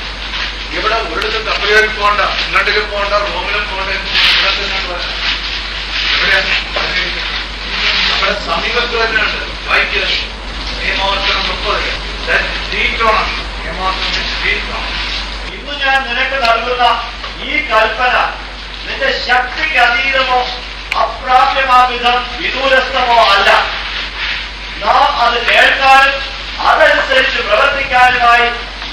ഇവിടെ ഒരിടത്തും കപ്പലുകളിൽ പോകണ്ട, ഇങ്ങോട്ടിലും പോകണ്ട, റോമിലും പോകണ്ട. എവിടെയാണ്? നമ്മുടെ സമീപത്ത് തന്നെയുണ്ട്. വായിക്കുക നിയമാവർത്തനം 30. ഇന്ന് ഞാൻ നിനക്ക് നൽകുന്ന ഈ കൽപ്പന നിന്റെ ശക്തിക്ക് അതീതമോ അപ്രാപ്യമാവിധം വിദൂരസ്ഥമോ അല്ല. നാം അത് കേൾക്കാനും അതനുസരിച്ച് പ്രവർത്തിക്കാനുമായി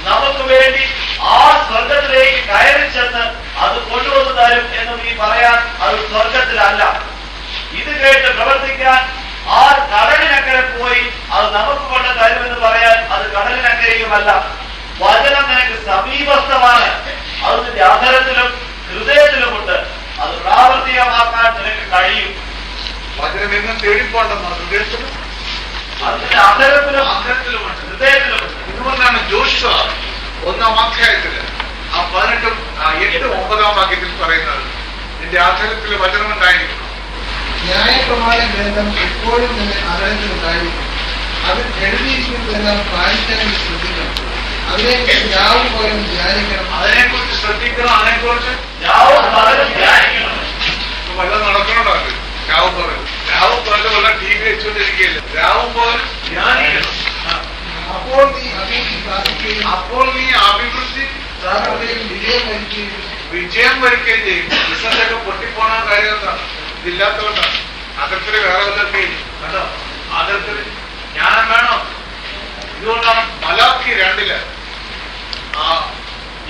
നമുക്ക് വേണ്ടി ആ സ്വർഗത്തിലേക്ക് കയറി ചെന്ന് അത് കൊണ്ടുവന്നു തരും എന്ന് നീ പറയാൻ അത് സ്വർഗത്തിലല്ല. ഇത് കേട്ട് പ്രവർത്തിക്കാൻ ആ കടലിനക്കരെ പോയി അത് നമുക്ക് കൊണ്ട് തരുമെന്ന് പറയാൻ അത് കടലിനക്കരയുമല്ല. വചനം നിനക്ക് സമീപസ്ഥമാണ്. അത് നിന്റെ അധരത്തിലും ഹൃദയത്തിലുമുണ്ട്. അത് പ്രാവർത്തികമാക്കാൻ നിനക്ക് കഴിയും. വചനം എന്നും തേടിപ്പോണ്ടെന്നാണ് ഹൃദയത്തിലും അതിന്റെ അധരത്തിലുമുണ്ട്, ഹൃദയത്തിലുമുണ്ട്. ഇതുകൊണ്ടാണ് ജോഷുവ 1-ാം അധ്യായത്തില് ആ 8-9 വാക്യത്തിൽ പറയുന്നത് നിന്റെ ആധാരത്തിൽ വചനം ഉണ്ടായിരിക്കണം. ന്യായപ്രമാണ ഗ്രന്ഥം എപ്പോഴും തന്നെ അധരത്തിലുണ്ടായിരിക്കും. അത് എഴുതിയിരിക്കുന്നതെല്ലാം പാലിക്കാൻ ശ്രദ്ധിക്കണം. അതിനെക്കുറിച്ച് രാവും പോലും ധ്യാനിക്കണം. അതിനെക്കുറിച്ച് ശ്രദ്ധിക്കണം. അതിനെക്കുറിച്ച് രാവും പകലും ധ്യാനിക്കണം. വല്ലതും നടക്കണുണ്ടോ? രാവും പകലും വല്ല TV വെച്ചുകൊണ്ടിരിക്കുകയില്ല. രാവും പകലും ധ്യാനിക്കണം. അപ്പോൾ നീ അഭിവൃദ്ധി സാധിക്കുകയും വിജയം വരിക്കുകയും ചെയ്യും. ബിസിനസ്സൊക്കെ പൊട്ടിപ്പോണ കാര്യം എന്താണ്? ഇതില്ലാത്തതുകൊണ്ടാണ്. അതിർത്തില് വേറെ വല്ലതൊക്കെ കണ്ടോ? അതിർത്തില് ജ്ഞാനം വേണം. ഇതുകൊണ്ടാണ് മലാക്കി 2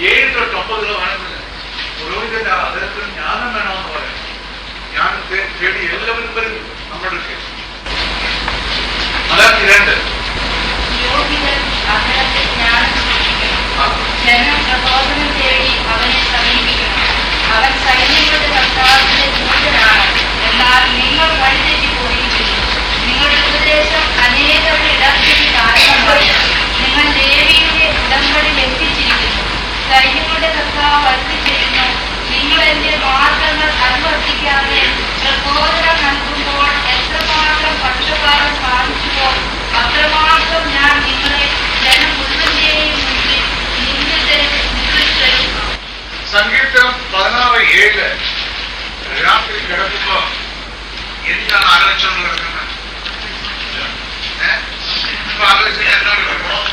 7-9 വേണമെന്നില്ല. പുരോഹിതന്റെ അതിർത്തിൽ ജ്ഞാനം വേണമെന്ന് പറയാം. ഞാൻ തേടി എല്ലാവരും വരും നമ്മുടെ മലാക്കി 2 ജനം പ്രബോധനം തേടി അവനെ സമീപിക്കണം. അവൻ സൈന്യങ്ങളുടെ കർത്താവിന്റെ ദൂതനാണ്. എന്നാൽ നിങ്ങൾ വഴിതെറ്റിപ്പോയിരിക്കുന്നു. നിങ്ങളുടെ ഉപദേശം അനേകരുടെ ഇടത്തിന് കാരണമായി. നിങ്ങൾ ലേവിയുടെ ഇടങ്ങളിൽ എത്തിച്ചിരിക്കുന്നു. സൈന്യങ്ങളുടെ കർത്താവ് വർദ്ധിച്ചിരുന്നു. നിങ്ങൾ എന്റെ മാർഗങ്ങൾ അനുവർത്തിക്കാതെ പ്രബോധനം നൽകുമ്പോൾ എത്രമാത്രം പക്ഷപാതം കാണിച്ചുവോ അത്രമാത്രം ഞാൻ നിങ്ങളെ ജനം മുഴുവന്റെയും മുന്നിൽ നിന്നിട്ടരും. സങ്കീർത്തനം 16:7 രാത്രി കിടക്കുമ്പോ എന്താണ് ആലോചിച്ചുകൊണ്ട് കിടക്കുന്നത്? ആലോചിച്ച് എന്താണ് കിടക്കണം?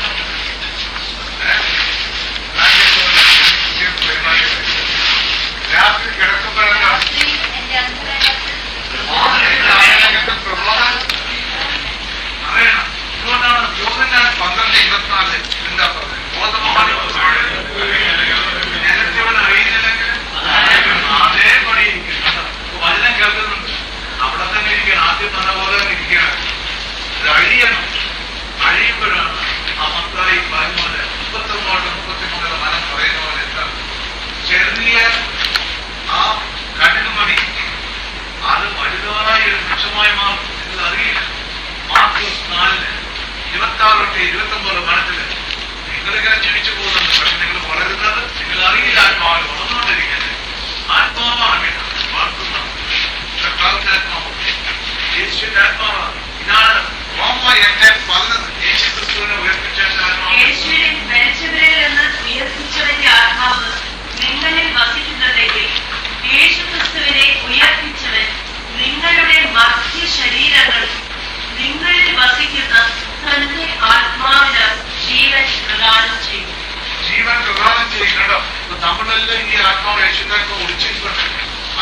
ചെയ്യുന്നുണ്ടോ? നമ്മളെല്ലാം ഈ ആത്മാവ് യേശുക്കാർക്ക് ഒളിച്ചിട്ടുണ്ട്.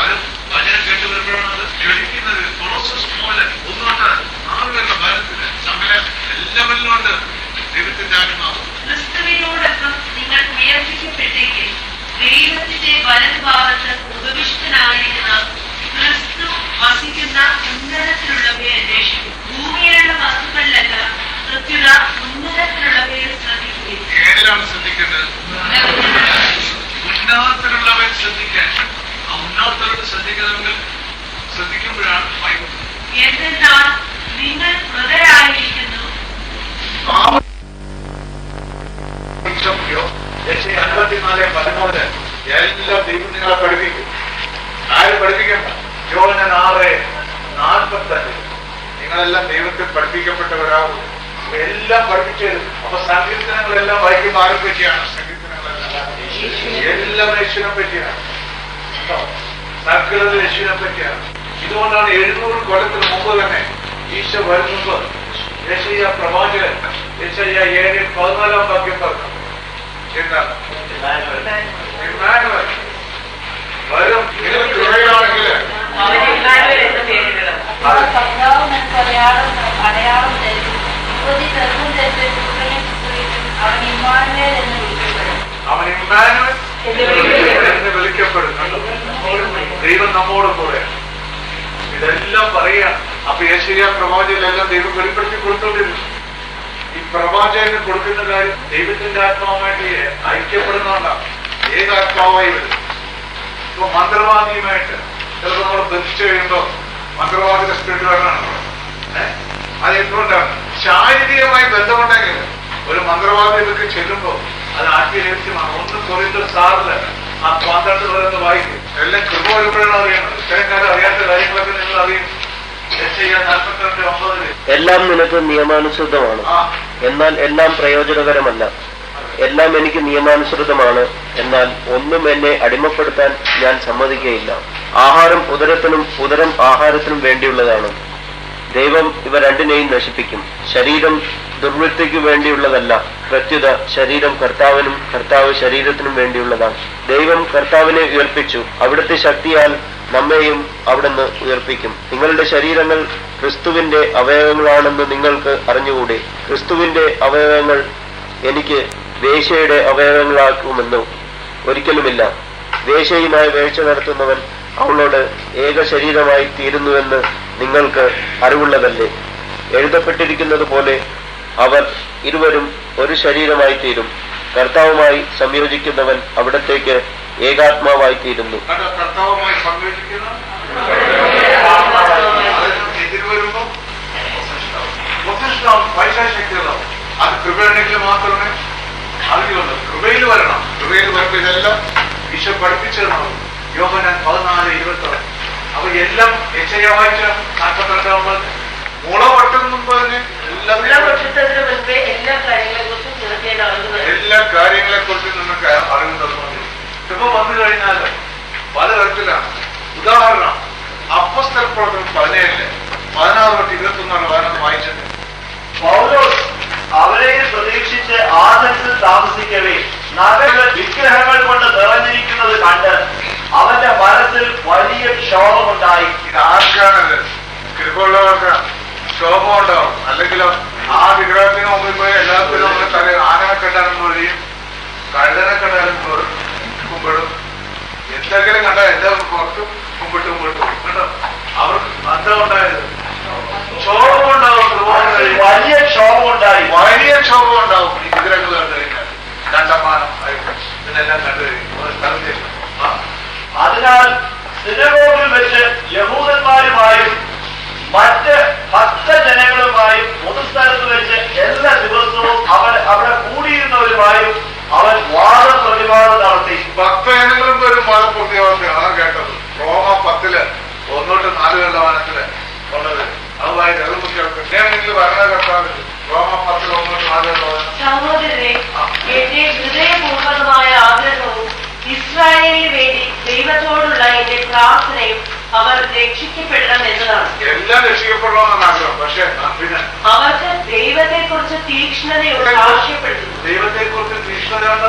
അത് വചനം കേട്ട് വരുമ്പോഴാണ് അത് ജ്വലിക്കുന്നത്. പ്രോസസ് പോലെ ഒന്നുകൊണ്ട് 6 പേരുടെ ഭരണത്തിന് സമയം എല്ലാവരിലും ഉണ്ട് ദൈവത്തിന്റെ ആത്മാവ്. ക്രിസ്തുവിനോടൊപ്പം നിങ്ങൾ ഉയർപ്പിക്കപ്പെട്ടെങ്കിൽ ദൈവത്തിന്റെ വലതുഭാഗത്ത് ഉപവിഷ്ടനായിരിക്കുന്ന ക്രിസ്തു വസിക്കുന്ന ഉന്നതത്തിലുള്ളവയെ അന്വേഷിക്കും. ഭൂമിയിലുള്ള വസ്തുക്കളിലല്ല, പ്രത്യുത ഉന്നതത്തിലുള്ളവയെ ശ്രദ്ധിക്കുകയും. ഏതിലാണ് ശ്രദ്ധിക്കേണ്ടത്? ഉന്നതത്തിലുള്ളവയെ ശ്രദ്ധിക്കാൻ. ആ ഉന്നതത്തിലോട് ശ്രദ്ധിക്കണമെങ്കിൽ ശ്രദ്ധിക്കുമ്പോഴാണ് വൈകുന്നത്. എന്തെന്നാൽ നിങ്ങൾ മൃതരായിരിക്കുന്നു. 54:13 എല്ലാം ദൈവം നിങ്ങളെ പഠിപ്പിക്കും. ആരും പഠിപ്പിക്കണ്ട. യോഹന്നാൻ 6:45 നിങ്ങളെല്ലാം ദൈവത്തിൽ പഠിപ്പിക്കപ്പെട്ടവരാകും. എല്ലാം പഠിപ്പിച്ചു തരും. അപ്പൊ സങ്കീർത്തനങ്ങളെല്ലാം വായിക്കുമ്പോൾ ആരെ പറ്റിയാണ്? സങ്കീർത്തനങ്ങളെല്ലാം എല്ലാം യേശുവിനെ പറ്റിയാണ്. സകലത് യേശുവിനെ പറ്റിയാണ്. ഇതുകൊണ്ടാണ് 700 കൊല്ലത്തിന് മുമ്പ് തന്നെ ഈശോ വരുന്നത് യെശയ്യാ പ്രവാചകൻ യെശയ്യാ 7:14 വാക്യം പറഞ്ഞു. എന്താണ്? ഇമ്മാനുവേൽ വരും. നിങ്ങൾ കൃപയാണെങ്കിൽ അവൻ ഇമ്മാനുവേൽ എന്ന് വിളിക്കപ്പെടും. ദൈവം നമ്മോട് കൂടെ. ഇതെല്ലാം പറയുകയാണ്. അപ്പൊ യേശയ്യാ പ്രവാചകനെല്ലാം ദൈവം വെളിപ്പെടുത്തി കൊടുത്തോണ്ടിരുന്നു. ഈ പ്രവാചകന് കൊടുക്കുന്ന കാര്യം ദൈവത്തിന്റെ ആത്മാവുമായിട്ട് ഐക്യപ്പെടുന്നതുകൊണ്ടാണ്. ഏത് ആത്മാവായി വരും? ഇപ്പൊ മന്ത്രവാദിയുമായിട്ട് ചിലപ്പോൾ നമ്മൾ ബന്ധിച്ചു കഴിയുമ്പോ മന്ത്രവാദിയുടെ സ്പിരിറ്റ് വരണോ? അത് എന്തുകൊണ്ടാണ്? ശാരീരികമായി ബന്ധമുണ്ടെങ്കിൽ ഒരു മന്ത്രവാദിയിലേക്ക് ചെല്ലുമ്പോ അത് ആത്മീയമാണ്. 1 കൊരിന്ത്യർ 6 ആ 12 വരുന്ന വായിക്കും. എല്ലാം കൃപ വരുമ്പോഴാണ് അറിയണം. ഇത്രയും കാലം അറിയാത്ത കാര്യങ്ങളൊക്കെ നിങ്ങൾ അറിയും. എല്ലാം നിനക്ക് നിയമാനുസൃതമാണ്, എന്നാൽ എല്ലാം പ്രയോജനകരമല്ല. എല്ലാം എനിക്ക് നിയമാനുസൃതമാണ്, എന്നാൽ ഒന്നും എന്നെ അടിമപ്പെടുത്താൻ ഞാൻ സമ്മതിക്കുകയില്ല. ആഹാരം ഉദരത്തിനും ഉദരം ആഹാരത്തിനും വേണ്ടിയുള്ളതാണ്. ദൈവം ഇവ രണ്ടിനെയും നശിപ്പിക്കും. ശരീരം ദുർവൃത്തിക്ക് വേണ്ടിയുള്ളതല്ല, പ്രത്യുത ശരീരം കർത്താവിനും കർത്താവ് ശരീരത്തിനും വേണ്ടിയുള്ളതാണ്. ദൈവം കർത്താവിനെ ഉയർപ്പിച്ചു, അവിടുത്തെ ശക്തിയാൽ നമ്മെയും അവിടുന്ന് ഉയർപ്പിക്കും. നിങ്ങളുടെ ശരീരങ്ങൾ ക്രിസ്തുവിന്റെ അവയവങ്ങളാണെന്ന് നിങ്ങൾക്ക് അറിഞ്ഞുകൂടെ? ക്രിസ്തുവിന്റെ അവയവങ്ങൾ എനിക്ക് വേശ്യയുടെ അവയവങ്ങളാക്കുമെന്നോ? ഒരിക്കലുമില്ല. വേശ്യയുമായി വേഴ്ച നടത്തുന്നവൻ അവളോട് ഏക ശരീരമായി തീരുന്നുവെന്ന് നിങ്ങൾക്ക് അറിവുള്ളതല്ലേ? എഴുതപ്പെട്ടിരിക്കുന്നത് പോലെ അവർ ഇരുവരും ഒരു ശരീരമായി തീരും. കർത്താവുമായി സംയോജിക്കുന്നവൻ അവിടത്തേക്ക് ഏകാത്മാവായി തീരുന്നു. കർത്താവുമായി സംയോജിക്കുന്ന എതിര് വരുമ്പോ വൈശാശക്തിയുള്ളൂ. അത് കൃപയുണ്ടെങ്കിൽ മാത്രമേ അറിയുള്ളൂ. കൃപയിൽ വരണം. കൃപയിൽ വരുമ്പോ ഇതെല്ലാം ഈശോ പഠിപ്പിച്ചു തരണം. യോഹന്നാൻ 14:21. അപ്പൊ എല്ലാം യെശയ്യാ വായിച്ച 42 മുള പൊട്ടുന്ന മുമ്പ് തന്നെ എല്ലാ കാര്യങ്ങളെ കുറിച്ച് നിങ്ങൾക്ക് അറിവ് തന്നു. കൃപ വന്നു കഴിഞ്ഞാൽ പല തരത്തിലാണ്. ഉദാഹരണം, അപ്പോസ്തല പ്രവർത്തനം 17:16-21 വായന വായിച്ചത്. പൗലോസ് അവരെ പ്രതീക്ഷിച്ച് ആദത്തിൽ താമസിക്കവേ നഗരങ്ങൾ വിഗ്രഹങ്ങൾ കൊണ്ട് നിറഞ്ഞിരിക്കുന്നത് കണ്ട് അവന്റെ മനസ്സിൽ വലിയ ക്ഷോഭമുണ്ടായി. ഇത് ആർക്കാണത്? കൃപയുള്ളവർക്ക് ക്ഷോഭം ഉണ്ടാവും. അല്ലെങ്കിലോ ആ വിഗ്രഹത്തിന് മുമ്പിൽ പോയി എല്ലാത്തിനും നമ്മൾ തല ആനനെ കണ്ടാലും പറയും, കഴുതനെ കണ്ടാലും കുമ്പിടും. എന്തെങ്കിലും കണ്ടാൽ എല്ലാവർക്കും പുറത്തും കുമ്പിട്ടും കേട്ടോ. അവർക്ക് ബന്ധം ഉണ്ടായത് ക്ഷോഭമുണ്ടാവും. വലിയ ക്ഷോഭമുണ്ടായി. വലിയ ക്ഷോഭം ഉണ്ടാവും. ഈ വിഗ്രഹങ്ങൾ കണ്ടു കഴിഞ്ഞാൽ കണ്ടമാനം ഇതിനെല്ലാം കണ്ടു കഴിയും. അതിനാൽ സിനഗോഗിൽ വെച്ച് യഹൂദന്മാരുമായും മറ്റ് ഭക്തജനങ്ങളുമായും പൊതുസ്ഥലത്ത് വെച്ച് എല്ലാ ദിവസവും അവിടെ കൂടിയിരുന്നവരുമായും അവൻ വാദപ്രതിവാദം നടത്തി. ഭക്തജനങ്ങളും ഒരു വാദപ്രതിവാദമാണ് കേട്ടത്. റോമ 10:1-4 വാനത്തില് ഉള്ളത്. അതുമായി നിങ്ങൾ ഭരണകർത്താവ് റോമ 10:1-4. സഹോദരരെ, എന്റെ ഹൃദയപൂർവകമായ ആഗ്രഹവും ഇസ്രായേലിന് വേണ്ടി ദൈവത്തോടുള്ള എന്റെ പ്രാർത്ഥനയും അവർ രക്ഷിക്കപ്പെടണം എന്നതാണ്. എല്ലാം രക്ഷിക്കപ്പെടണമെന്നാണ് ആഗ്രഹം. പക്ഷെ പിന്നെ അവർക്ക് ദൈവത്തെ കുറിച്ച് തീക്ഷ്ണതയോട് സാക്ഷ്യപ്പെടുത്തുന്നു. ദൈവത്തെ കുറിച്ച് തീക്ഷ്ണതയാണ്.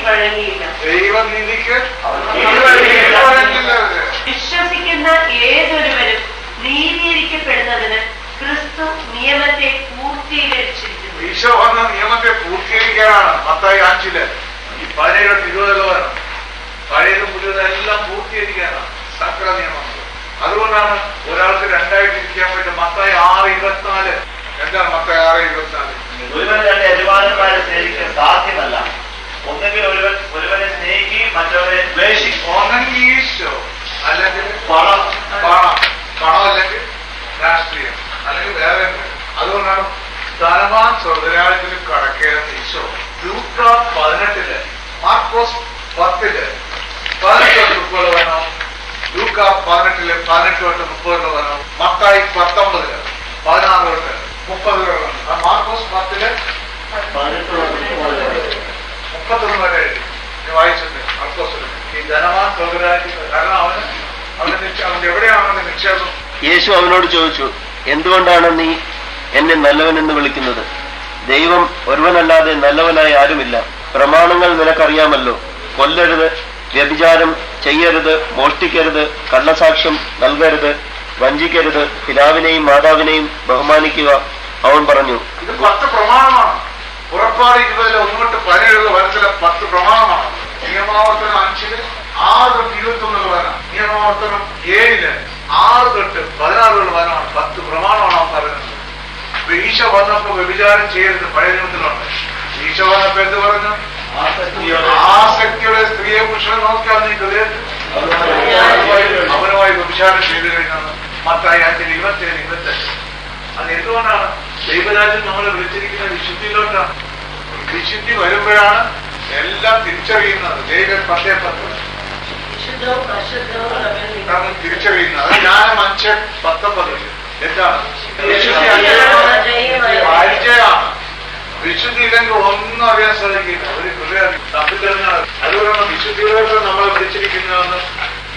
വഴങ്ങിയില്ല. ദൈവനീതിക്ക് വിശ്വസിക്കുന്ന ഏതൊരുവരും നീതീകരിക്കപ്പെടുന്നതിന് ക്രിസ്തു നിയമത്തെ പൂർത്തീകരിച്ചിരിക്കുന്നു. ഈശോ വന്ന നിയമത്തെ പൂർത്തീകരിക്കാനാണ്. മത്തായി 5 ഈ 17-20 വരണം. പഴയതും പുതിയതും എല്ലാം പൂർത്തീകരിക്കാനാണ് സകല നിയമങ്ങൾ. അതുകൊണ്ടാണ് ഒരാൾക്ക് രണ്ടായിട്ട് ഇരിക്കാൻ പറ്റും. മത്തായി 6:24. എന്താണ് മത്തായി 6:24? ഒരുവൻ രണ്ട് യജമാനന്മാരെ സ്നേഹിക്കാൻ സാധ്യമല്ല. ഒന്നെങ്കിൽ ഒരുവനെ സ്നേഹിക്കുകയും മറ്റവരെ ദ്വേഷിക്കും. ഒന്നെങ്കിൽ ഈശോ, അല്ലെങ്കിൽ പണം. അല്ലെങ്കിൽ രാഷ്ട്രീയം, അല്ലെങ്കിൽ വേറെ. അതുകൊണ്ടാണ് ധനവാൻ സ്വർഗരാജ്യത്തിൽ കടക്കേണ്ട ഈശോ ലൂക്ക 18, മാർക്കോസ് 10 18-30 വേണം. ലൂക്ക 18 18-30 വേണം. മത്തായി 19 16-30 വേണം. മാർക്കോസ് 10 31 വരെ വായിച്ചിട്ടുണ്ട്. മാർക്കോസിൽ ഈ ധനവാൻ സ്വർഗരാജ്യത്തിൽ, കാരണം അവന്റെ എവിടെയാണോ നിക്ഷേപം. യേശു അവനോട് ചോദിച്ചു, എന്തുകൊണ്ടാണ് നീ എന്നെ നല്ലവനെന്ന് വിളിക്കുന്നത്? ദൈവം ഒരുവനല്ലാതെ നല്ലവനായി ആരുമില്ല. പ്രമാണങ്ങൾ നിനക്കറിയാമല്ലോ. കൊല്ലരുത്, വ്യഭിചാരം ചെയ്യരുത്, മോഷ്ടിക്കരുത്, കള്ളസാക്ഷ്യം നൽകരുത്, വഞ്ചിക്കരുത്, പിതാവിനെയും മാതാവിനെയും ബഹുമാനിക്കുക. അവൻ പറഞ്ഞു, ഇത് 10 പ്രമാണമാണ്. പുറപ്പാട് 20-1-17 വയസ്സിലെ 10 പ്രമാണമാണ്. നിയമാവർത്തനം 5 6-21 വരണം. നിയമാവർത്തനം 7 6-16 വരമാണ്. 10 പ്രമാണമാണ് അവൻ പറയുന്നത്. ഈശോ വന്നപ്പോ വ്യഭിചാരം ചെയ്യരുത് പഴയ നിയമത്തിലുണ്ട്. ഈശോ വന്നപ്പോ എന്ത് പറഞ്ഞു? ആസക്തിയുടെ സ്ത്രീയെ പുരുഷനെ നോക്കിയാൽ നീ ഹൃദയത്തിൽ അവനുമായി വ്യഭിചാരം ചെയ്തു കഴിഞ്ഞാൽ മത്തായി 5:27-28. അത് എന്തുകൊണ്ടാണ്? ദൈവരാജ്യം നമ്മളെ വിളിച്ചിരിക്കുന്ന വിശുദ്ധിയിലോട്ടാണ്. വിശുദ്ധി വരുമ്പോഴാണ് എല്ലാം തിരിച്ചറിയുന്നത്. ദൈവം 10:10 തിരിച്ചറിയുന്നത്. അത് ജ്ഞാനം 5:19. എന്താണ് വിശുദ്ധി? പരിചയമാണ്. വിശുദ്ധി ഇല്ലെങ്കിൽ ഒന്നും അറിയാൻ സാധിക്കില്ല. ഒരു ഹൃദയം തപ്പിത്തെറിഞ്ഞാൽ. അതുകൊണ്ടാണ് വിശുദ്ധികളൊക്കെ നമ്മളെ വിളിച്ചിരിക്കുന്നതെന്ന്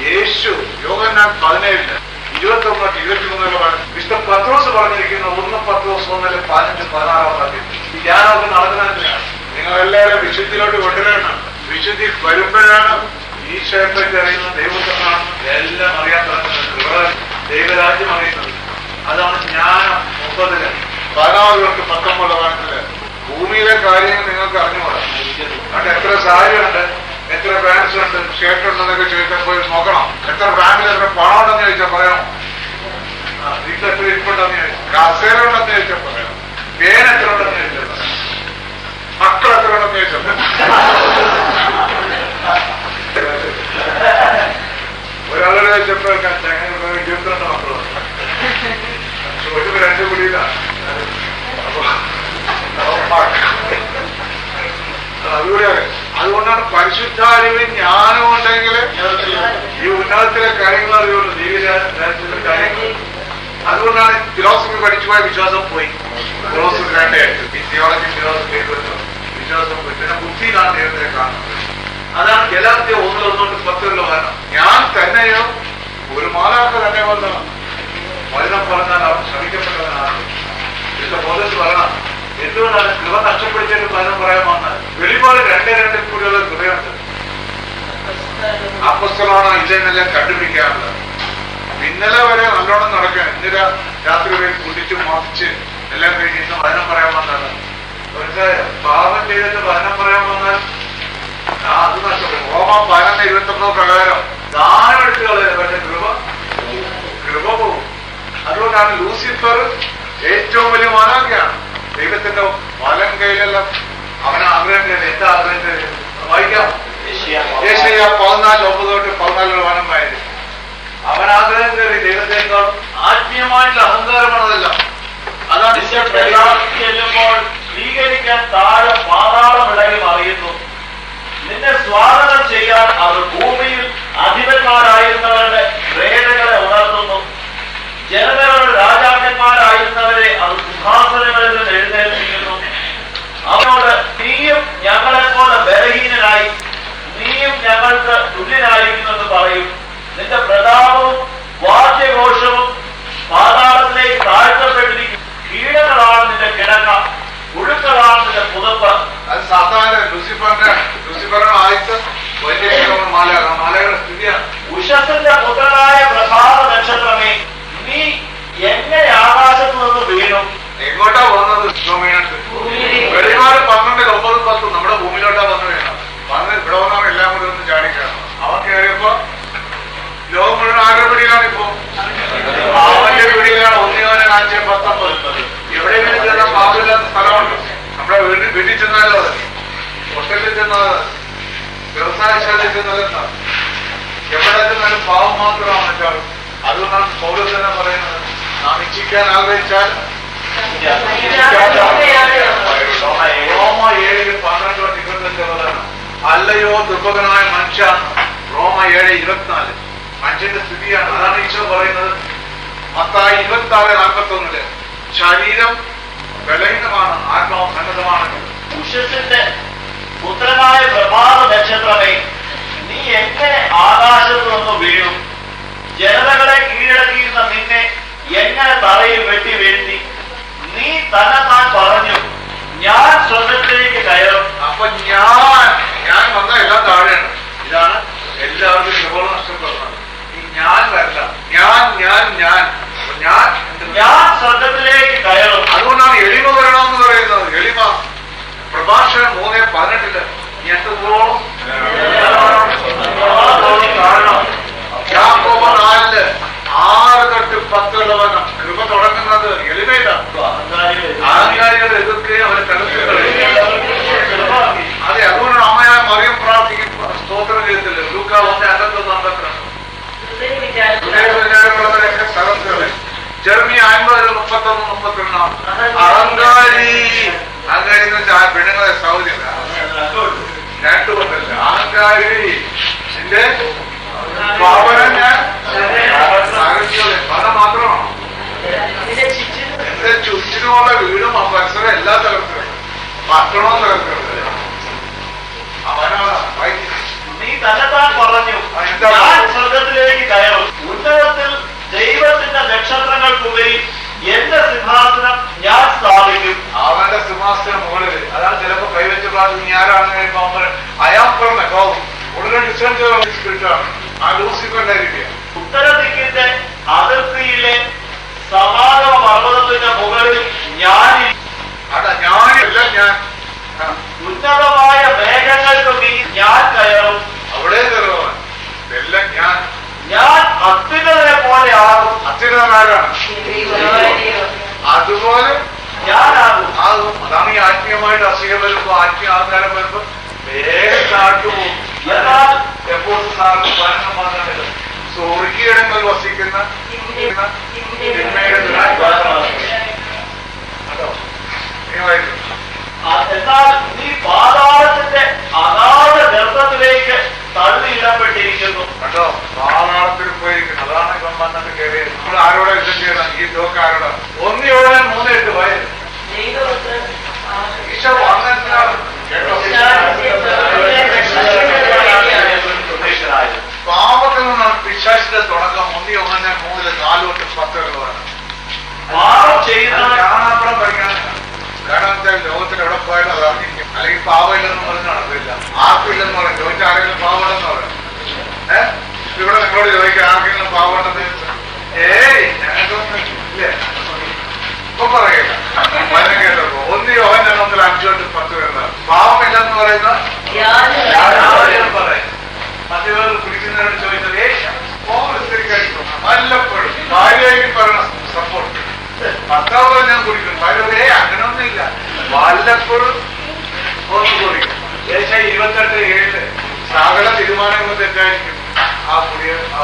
യേശു യോഹന്നാൻ 17 21-23 വിശുദ്ധ പത്രോസ് പറഞ്ഞിരിക്കുന്ന 1 പത്രോസ് 1-15-16 ധ്യാനമൊക്കെ നടക്കുന്നതിനാണ്. നിങ്ങളെല്ലാവരും വിശുദ്ധിയിലോട്ട് കൊണ്ടുവരണം. വിശുദ്ധി വരുമ്പോഴാണ് ഈശോയെ പറ്റി അറിയുന്നത്, ദൈവത്തെ കാണുന്നത്, എല്ലാം അറിയാൻ തുടങ്ങുന്നത്, ദൈവരാജ്യം അറിയുന്നത്. അതാണ് ജ്ഞാനം. 30 16 19 ഭൂമിയിലെ കാര്യങ്ങൾ നിങ്ങൾക്ക് അറിഞ്ഞുകൂടാ. അതുകൊണ്ട് എത്ര സാരി ഉണ്ട്, എത്ര പാൻസ് ഉണ്ട്, ഷർട്ട് ഉണ്ടെന്നൊക്കെ ചോദിച്ചാൽ പോയി നോക്കണം. എത്ര ബാങ്കിൽ എത്ര പണം ഉണ്ടെന്ന് ചോദിച്ചാൽ പറയാമോ? വീട്ടിൽ എത്ര ഇരിപ്പുണ്ടെന്ന് ചോദിച്ചാൽ, കസേര ഉണ്ടെന്ന് ചോദിച്ചാൽ പറയാം. പേൻ എത്ര ഉണ്ടെന്ന് ചോദിച്ചാൽ പറയാം. മക്കൾ എത്ര ഉണ്ടെന്ന് ചോദിച്ചാൽ ഒരാളോട് ചോദിച്ചപ്പോൾ 22 മക്കളുണ്ട്. ചോദിച്ചപ്പോ 2 കുടിയിലാണ്. അതുകൂടെയാണ്. അതുകൊണ്ടാണ് പരിശുദ്ധാരിവിൽ ജ്ഞാനം ഉണ്ടെങ്കിൽ ഈ ഉന്നതത്തിലെ കാര്യങ്ങൾ അറിയുള്ളൂ. ജീവിതത്തിലെ കാര്യങ്ങൾ. അതുകൊണ്ടാണ് ഫിലോസഫി പഠിച്ചുപോയ വിശ്വാസം പോയി. ഫിലോസഫി വേണ്ടയായിട്ട് ഈ തിയോളജി ഫിലോസഫി വിശ്വാസം പോയി. പിന്നെ ബുദ്ധിയിലാണ് ദൈവത്തെ കാണുന്നത്. അതാണ് ഗലാത്യ 1:1-10 കാരണം. ഞാൻ തന്നെയോ ഒരു മാലാഖ തന്നെ വന്നതാണ് വചനം പറഞ്ഞാൽ അവൻ ശ്രമിക്കപ്പെട്ടവനാണ്. പൗലോസ് പറയണം, എന്തുകൊണ്ടാണ് കൃപ നഷ്ടപ്പെടുത്തിയിട്ട് വചനം പറയാൻ വന്നാൽ? വെളിപാട് 2:2 കൂടിയുള്ള കൃപയുണ്ട്. അപ്പസ്തലനാണ് ഇല്ലെന്നെല്ലാം കണ്ടുപിടിക്കാറുള്ളത്. ഇന്നലെ വരെ നല്ലോണം നടക്കാൻ ഇന്നലെ രാത്രി വരെ കുടിച്ചു മറിച്ച് എല്ലാം കഴിഞ്ഞ് ഇന്ന് വചനം പറയാൻ വന്നാൽ, ഒരു പാപം ചെയ്തിട്ട് വചനം പറയാൻ വന്നാൽ അത് നഷ്ടപ്പെടും. റോമ 11:21 പ്രകാരം ദാനം എടുത്തു കളയുക. പക്ഷെ കൃപ പോകും. അതുകൊണ്ടാണ് ലൂസിഫർ ഏറ്റവും വലിയ മാലാഖയാണ്. ദൈവത്തിന്റെ വലം കയ്യിലെല്ലാം അവൻ ആഗ്രഹം കയറി. എന്താ ആഗ്രഹം കയറി വായിക്കാം. യെശയ്യാ 14:9-14 വനം വായന. അവൻ ആഗ്രഹം കയറി ദൈവത്തേക്കാൾ ആത്മീയമായിട്ടുള്ള അഹങ്കാരമാണതെല്ലാം. അതാണ് ചെല്ലുമ്പോൾ സ്വീകരിക്കാൻ താഴെ പാതാളം ഇളകി മറിയുന്നു. നിന്നെ സ്വാഗതം ചെയ്യാൻ അവർ ഭൂമിയിൽ അധിപന്മാരായിരുന്നവരുടെ പ്രേതകളെ ഉണർത്തുന്നു. ജനതകളുടെ രാജാക്കന്മാരായിരുന്നവരെ അത് സിംഹാസനങ്ങളിൽ നിന്ന് എഴുന്നേൽപ്പിക്കുന്നു. അവനോട് നീയും ഞങ്ങളെപ്പോലെ ബലഹീനനായി, നീയും ഞങ്ങൾക്ക് തുല്യനായിരിക്കുമെന്ന് പറയും. നിന്റെ പ്രതാപവും വാദ്യഘോഷവും പാതാളത്തിലേക്ക് താഴ്ത്തപ്പെട്ടിരിക്കും. കീടങ്ങളാണ് നിന്റെ കിടക്ക, പുഴുക്കളാണ് നിന്റെ പുതപ്പ്. അത് സാധാരണ ലൂസിഫറിന് ചെന്നാലോ ഹോട്ടലിൽ ചെന്നത് വ്യവസായശാലയിൽ ചെന്നതല്ല, എവിടെ ചെന്നാലും പാവം മാത്രമാണ് മറ്റാൾ. അതുകൊണ്ടാണ് പൗലോസ് തന്നെ പറയുന്നത്, നാം ഇച്ഛിക്കാൻ ആഗ്രഹിച്ചാൽ റോമ 7:12-25 അല്ലയോ ദുർഭകനായ മനുഷ്യ, റോമ 7:24 മനുഷ്യന്റെ സ്ഥിതിയാണ്. അതാണ് ഈശോ പറയുന്നത് മത്തായി 26:41 ശരീരം ബലഹീനമാണ്, ആത്മാവ് സന്നദ്ധമാണെങ്കിൽ. ഉഷസ്സിന്റെ പുത്രനായ പ്രഭാത നക്ഷത്രമേ, നീ എങ്ങനെ ആകാശത്ത് നിന്ന് വീഴും? ജനതകളെ കീഴടക്കിയിരുന്ന നിന്നെ എങ്ങനെ തറയിൽ വെട്ടി വീഴ്ത്തി? നീ തന്നെത്താൻ പറഞ്ഞു, ഞാൻ സ്വർഗ്ഗത്തിലേക്ക് കയറും. അപ്പൊ ഞാൻ വന്ന എല്ലാം താഴെയാണ്. ഇതാണ് എല്ലാവർക്കും ശുഭം നഷ്ടപ്പെടുന്നത്. ഈ ഞാൻ വരല്ല, ഞാൻ സ്വർഗ്ഗത്തിലേക്ക് കയറും. അതുകൊണ്ടാണ് എളിമ വരണമെന്ന് പറയുന്നത്. എളിമ പ്രഭാഷകൻ 3:18 എത്രത്തോളം കാരണം യാക്കോബ് 4:6-10 കൃപ തുടങ്ങുന്നത് എളിമയിലാണ്. ആൾക്കാരികളെ എതിർക്കുകയും അവരെ തലത്തിലുകളയും. അതെ, അതുകൊണ്ടാണ് അമ്മയായ മറിയം പ്രാർത്ഥിക്കും, സ്തോത്രം ചെയ്തില്ല. ലൂക്കാ 1:51-52 വിചാരമുള്ളവരൊക്കെ തലത്തിലുകളെ. ജെറമിയ 50:31-32 അഹങ്കാരി. അഹങ്കാരി എന്ന് വെച്ചാൽ പെണ്ണുങ്ങളെ സൗകര്യമില്ല, രണ്ടുകൊണ്ടല്ല. അഹങ്കാരി എന്റെ പാപനം ഞാൻ പണം മാത്രമാണോ? എന്റെ ചുറ്റിനുമുള്ള വീടും ആ പരിസരം എല്ലാ തലത്തിലും പട്ടണവും തലത്തിലുണ്ട്. നീ തന്നെത്താൻ പറഞ്ഞു, ഞാൻ സ്വർഗ്ഗത്തിലേക്ക് കയറും. ഉന്നതത്തിൽ ദൈവത്തിന്റെ നക്ഷത്രങ്ങൾക്കുപരി എന്റെ സിംഹാസനം ഞാൻ സ്ഥാപിക്കും. അവന്റെ സിംഹാസനം മുകളിൽ. അതാണ് ചിലപ്പോ കൈവച്ച് പ്രാർത്ഥന ആരാണ് കഴിയുമ്പോൾ അയാൾക്കുള്ള ഉടനെ ഡിസ്റ്റൻസ് സ്പിരിറ്റാണ് ആ ലൂസിഫറിന്റെ രീതിയ. ഉത്തരദിക്കിന്റെ അതിർത്തിയിലെ സമാഗമ പർവ്വതത്തിന്റെ മുകളിൽ ഞാൻ ഉന്നതമായ മേഘങ്ങൾക്ക് ഞാൻ കയറും. അവിടെ കയറുവാൻ എല്ലാം ഞാൻ അത്യുന്നതനെ പോലെ ആകും. അത്യുന്നതനാരാണ്? അതുപോലെ ഞാനാകും. അതാണ് ഈ ആത്മീയമായിട്ട് അസുഖം വരുമ്പോ, ആത്മീയ ആധാരം വരുമ്പോ വേഗം നാട്ടുപോകും. എന്നാൽ എപ്പോഴും സാറിന് ഭരണം വന്നിട്ട് സ്വർഗീയടങ്ങൾ വസിക്കുന്ന തിന്മയുടെ എന്നാൽ നീ പാതാളത്തിന്റെ അഗാധ ഗർഭത്തിലേക്ക് തള്ളിയിടപ്പെട്ടിരിക്കുന്നു. കണ്ടോ, പാതാളത്തിൽ പോയിരിക്കുന്നു. അതാണ് ഇപ്പം വന്നിട്ട് കയറിയത്. നമ്മൾ ആരോടെ യുദ്ധം ചെയ്യണം? ഈ ലോക്ക് ആരോടെ? 1:7 3:8 വയസ്സ് ഈശോ വന്നിട്ടാണ് പാപത്തിൽ നിന്നാണ് പിശാചിന്റെ തുടക്കം. 1:1 3 4-10 പാപം ചെയ്യുന്ന കാണാപ്പുറം പഠിക്കാൻ. കാരണം വെച്ചാൽ ലോകത്തിൽ എവിടെ പോയാലും അത് അറിഞ്ഞിരിക്കും. അല്ലെങ്കിൽ പാവമില്ലെന്ന് പറഞ്ഞ് നടക്കില്ല. ആർക്കില്ലെന്ന് പറയും. ചോദിച്ചാൽ ആരെങ്കിലും പാവമുണ്ടെന്ന് പറയും. ഇവിടെ നിങ്ങളോട് ചോദിക്കാൻ ആർക്കെങ്കിലും പാവമുണ്ടെന്ന് ചോദിച്ചാൽ ഞങ്ങൾക്കൊന്നും ഇല്ലേ? ഇപ്പൊ പറയില്ല. മരം കേട്ടപ്പോ 1:9 5-10 പാവമില്ലെന്ന് പറയുന്ന പറയും. മറ്റുള്ളവർ കുടിക്കുന്നവരോട് ചോദിച്ചത് കഴിക്കും. വല്ലപ്പോഴും ഭാര്യയായിരിക്കും പറയണം സപ്പോർട്ട്. ഭർത്താവ് ഞാൻ കുടിക്കും. ഭാര്യ അങ്ങനെയൊന്നും ഇല്ല, വല്ലപ്പോഴും ഒന്ന് കുടിക്കും. 28:7 സകല തീരുമാനങ്ങൾ തെറ്റായിരിക്കും. ആ കുടിക്കുന്ന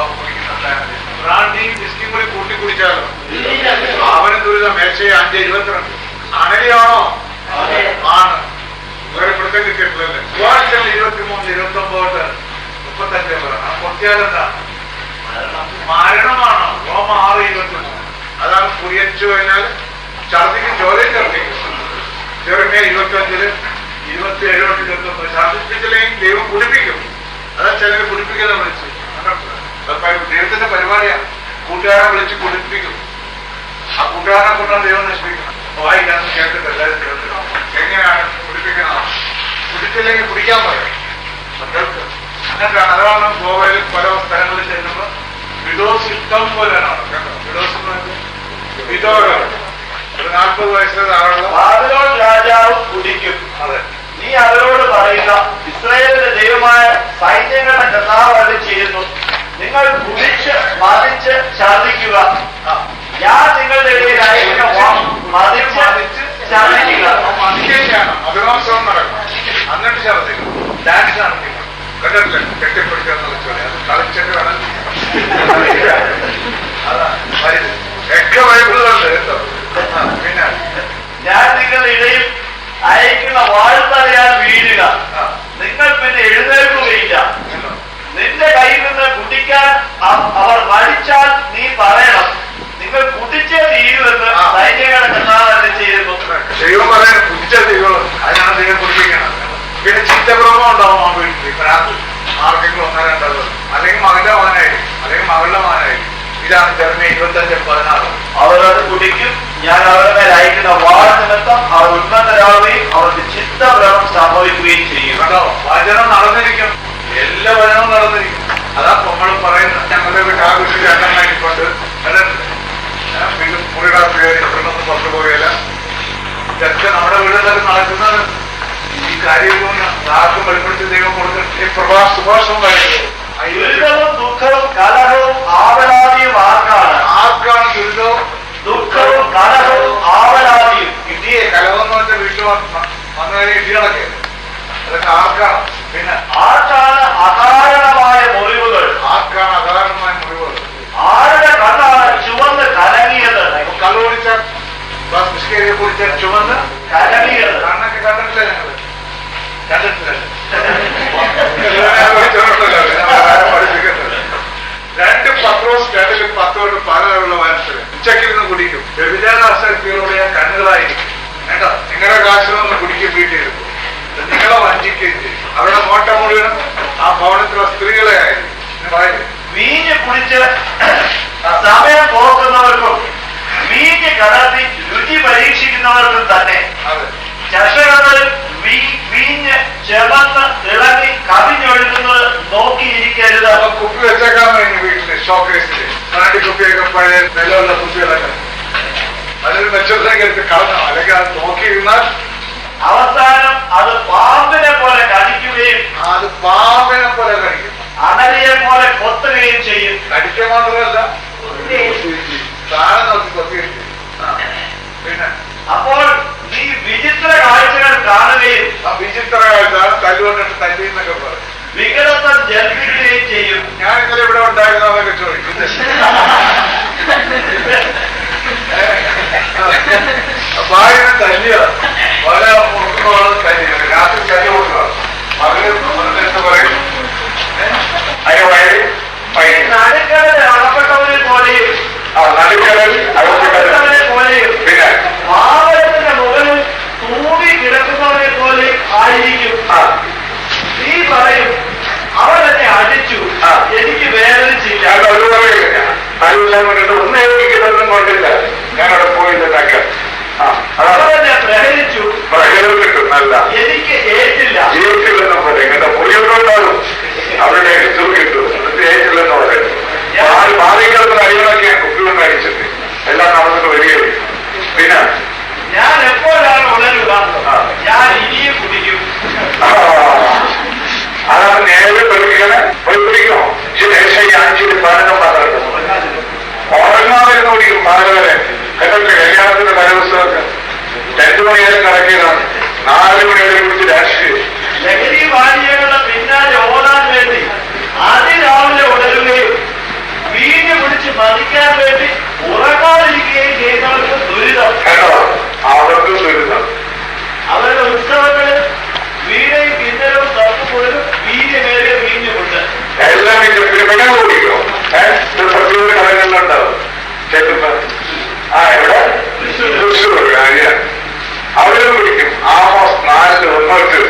ബ്രാൻഡിയും വിസ്കിയും കൂടി കൂട്ടി കുടിച്ചാലോ അവന് ദുരിതം. 5:22 അണലിയാണോ? ആണ്. വേറെ പിടുത്തം കിട്ടിയിട്ടില്ലല്ലേ? 23-29-35 പറയണം. പൊട്ടിയാലെന്താ? മരണമാണോ? റോമ 6:21 അതാണ്. കുടിയച്ചു കഴിഞ്ഞാൽ ഛർദിക്കും, ചോരയും ഛർദിക്കും. ചെറുമേ 25-27-29 ഛർദിപ്പിച്ചില്ലെങ്കിൽ ദൈവം കുടിപ്പിക്കും. അതാ ചിലര് കുടിപ്പിക്കുന്ന വിളിച്ച്. ദൈവത്തിന്റെ പരിപാടിയാണ്. കൂട്ടുകാരെ വിളിച്ച് കുടിപ്പിക്കും. ആ കൂട്ടുകാരനെ കൊണ്ടാണ് ദൈവം നശിപ്പിക്കുന്നത്. വായിക്കാന്ന് കേട്ടിട്ട് എല്ലാവരും കേട്ടിട്ട് എങ്ങനെയാണ് കുടിപ്പിക്കുന്നത്? കുടിച്ചില്ലെങ്കിൽ കുടിക്കാൻ പറയും മക്കൾക്ക്. എന്നിട്ടാണ്. അതാണ് ഗോവയിൽ പല സ്ഥലങ്ങളിൽ ചെല്ലുമ്പോൾ വിഡോസ് ഇഷ്ടം പോലെയാണ്. കേട്ടോ, വിഡോസ് വിധവകൾ ഒരു 40 വയസ്സിന് താഴെയുള്ള ബാബിലോൺ രാജാവ് കുടിക്കും. അതെ, നീ അവരോട് പറയുക, ഇസ്രായേലിന്റെ ദൈവമായ സൈന്യങ്ങളുടെ കർത്താവ് ചെയ്യുന്നു, നിങ്ങൾ കുടിച്ച് മതിച്ച് ഛർദിക്കുക. ഞാൻ നിങ്ങളുടെ ഇടയിൽ അയക്കുന്ന മതിച്ച് ഛർദിക്കുക. മതിക്കുകയാണ്. അഭിനാശം നടക്കും. ആർക്കെങ്കിലും ഒന്നര ഉണ്ടാവുക, അല്ലെങ്കിൽ മകന്റെ മകനായിരിക്കും, അല്ലെങ്കിൽ മകളുടെ മകനായിരിക്കും. ഇതാണ് ജർമ്മനി 25:16. അവരത് കുടിക്കും, ഞാൻ അവരുടെ മേൽ അയക്കുന്ന വാൾ നിമിത്തം അവർ ഉന്മത്തരാവുകയും അവർക്ക് ചിത്തഭ്രമം സംഭവിക്കുകയും ചെയ്യും. കേട്ടോ, വചനം നടന്നിരിക്കും, എല്ലാ വചനവും നടന്നിരിക്കും. അതാ നമ്മൾ പറയുന്നത്. ഞങ്ങളുടെ വീട്ടിൽ ആ വീട്ടിൽ രണ്ടെണ്ണായിക്കൊണ്ട് വീണ്ടും മുറികാത്ത് കയറി പെണ്ണൊന്നും പുറത്തു പോവുകയില്ല. ഇതൊക്കെ നമ്മുടെ വീടുകളിൽ നടക്കുന്നത്. ഈ കാര്യവും ആർക്കും വെളിപ്പെടുത്തി ദൈവം കൊടുക്കുന്ന സുഭാഷവും കഴിക്കുന്നത്. ദുരിതവും ദുഃഖവും കലഹവും ആവലാതിയും ആർക്കാണ് ദുരിതവും ദുഃഖവും കലഹവും ആവലാതിയും? ഇടിയെ കലവെന്ന് വെച്ചാൽ വീട്ടിൽ വന്നു കഴിഞ്ഞാൽ ഇടികളൊക്കെ അതൊക്കെ ആർക്കാണ്? പിന്നെ ആർക്കാണ് അകാരണമായ മുറിവുകൾ? ആർക്കാണ് അകാരണമായ മുറിവുകൾ? ആരുടെ കണ്ണാണ് ചുവന്ന് കലങ്ങിയത്? കള്ളു കുടിച്ച ബിസ്കേരിയെ കുടിച്ച ചുവന്ന് കലങ്ങിയത് കണ്ണൊക്കെ കണ്ടിട്ടില്ല, ഞങ്ങള് കണ്ടിട്ടില്ല. 2 പത്രോസ് 2 10 പലതരമുള്ള മനുഷ്യര് ഉച്ചക്കിരുന്ന് കുടിക്കും. വ്യഭിചാരാസക്തികളോടെ കണ്ണുകളായിരിക്കും. കേട്ടോ, നിങ്ങളുടെ കാശിലൊന്ന് കുടിക്കും, വീട്ടിലിരുന്നു നിങ്ങളെ വഞ്ചിക്കുകയും ചെയ്യും. അവരുടെ നോട്ടം മുഴുവൻ ആ ഭവനത്തിലുള്ള സ്ത്രീകളെ ആയിരിക്കും. വീഞ്ഞ് കുടിച്ച് സമയം പോക്കുന്നവർക്കും വീഞ്ഞ് കലർത്തി രുചി പരീക്ഷിക്കുന്നവർക്കും തന്നെ ചഷകളിൽ വീഞ്ഞ് ചെവന്ന് തിളങ്ങി കവിഞ്ഞൊഴുകുന്നത് നോക്കിയിരിക്കരുത്. കുപ്പി വെച്ചേക്കാൻ വേണ്ടി വീട്ടില് ഷോക്കേസില് നാട്ടി കുപ്പിയൊക്കെ പഴയ നിലമുള്ള കുപ്പികളൊക്കെ അതൊരു മെച്ചത്തിലേക്ക് എടുത്ത് കളഞ്ഞോ, അല്ലെങ്കിൽ അത് നോക്കിയിരുന്നാൽ അവസാനം അത് പാമ്പിനെ പോലെ കടിക്കുകയും അത് പാമ്പിനെ പോലെ കടിക്കും, അണലിയെ പോലെ കൊത്തുകയും ചെയ്യും. കടിക്കുക മാത്രമല്ല താഴെ നോക്കി കൊത്തുകയും ചെയ്യും. പിന്നെ അപ്പോൾ ഈ വിചിത്ര കാഴ്ചകൾ കാണുകയും ആ വിചിത്ര കാഴ്ച തല്ലുകൊണ്ടിട്ട് തല്ലിന്നൊക്കെ പറയും. വികടത്വം ജന്മിക്കുകയും ചെയ്യും. ഞാൻ ഇന്നലെ ഇവിടെ ഉണ്ടായിരുന്നതൊക്കെ ചോദിക്കും. ഭാര്യനെ തല്ലിയ പല മുറുക്കുകളും തല്ലിയ രാത്രി തല്ലി കൊടുക്കുക. മകന് എന്ത് പറയും? അതിന് വയലിൽ നടുക്കടലിൽ അകപ്പെട്ടവരെ പോലെയും നടുക്കടലിൽ അകപ്പെട്ടവരെ പോലെയും പിന്നെ പാവത്തിന്റെ മുകളിൽ തൂങ്ങി കിടക്കുന്നവരെ പോലെയും ആയിരിക്കും. നീ പറയും, അവൻ എന്നെ അടിച്ചു, എനിക്ക് വേദനിച്ചില്ല. ഒരു പറയില്ല, തല്ലില്ലാൻ വേണ്ടിട്ട് ഒന്നും എനിക്കിതൊന്നും കൊണ്ടില്ല, ഞാനവിടെ പോയില്ലൊക്കെ. അവൻ എന്നെ പ്രഹരിച്ചു, പ്രകടനം നല്ല എനിക്ക് ഏറ്റില്ല. ഏറ്റില്ലെന്ന് പറയും. ഇങ്ങനത്തെ പുലികളുണ്ടാകും, അവരുടെ എടുത്തു കിട്ടും, ഏറ്റില്ലെന്ന് പറയും. ബാധിക്കുന്ന അടികളൊക്കെ കുട്ടികളും അടിച്ചിട്ട് എല്ലാം നടന്നിട്ട് വരികയും. പിന്നെ ഞാൻ എപ്പോഴാണ് ഉണരുക? ഞാൻ ഇനിയും കുടിക്കും. അതാണ് നേരെ പഠിപ്പിക്കണേ. പോയി പിടിക്കണോ? 5-15 പന്ത്രണ്ട് ഉറങ്ങാതിരുന്ന് കുടിക്കും. 4 വരെ എന്നിട്ട് കല്യാണത്തിന്റെ തലേദിവസമൊക്കെ 2 മണി വരെ കറക്കിയതാണ്. 4 മണി വരെ കുടിച്ച് രാഷ്ട്രീയം ലഹരി വാണികളുടെ പിന്നാലെ ഓടാൻ വേണ്ടി അതിരാവിലെ ഉണരുകയും വീഞ്ഞ് പിടിച്ച് മതിക്കാൻ വേണ്ടി ഉറങ്ങാതിരിക്കുകയും ചെയ്യുന്നവർക്ക് ദുരിതം. കേട്ടോ, അവർക്ക് ദുരിതം. അവരുടെ ഉത്സവങ്ങളിൽ വീണയും കിന്നരവും തപ്പുമ്പോഴും വീഞ്ഞമേറിയ വീഞ്ഞുമുണ്ട്. എല്ലാം പിന്നെ കുടിക്കോ? പ്രത്യേക കടകളിലുണ്ടാവും ചെല്ലുമ്പോ. എവിടെ? തൃശ്ശൂർ. അവരും കുടിക്കും. ആമോസ് 4:1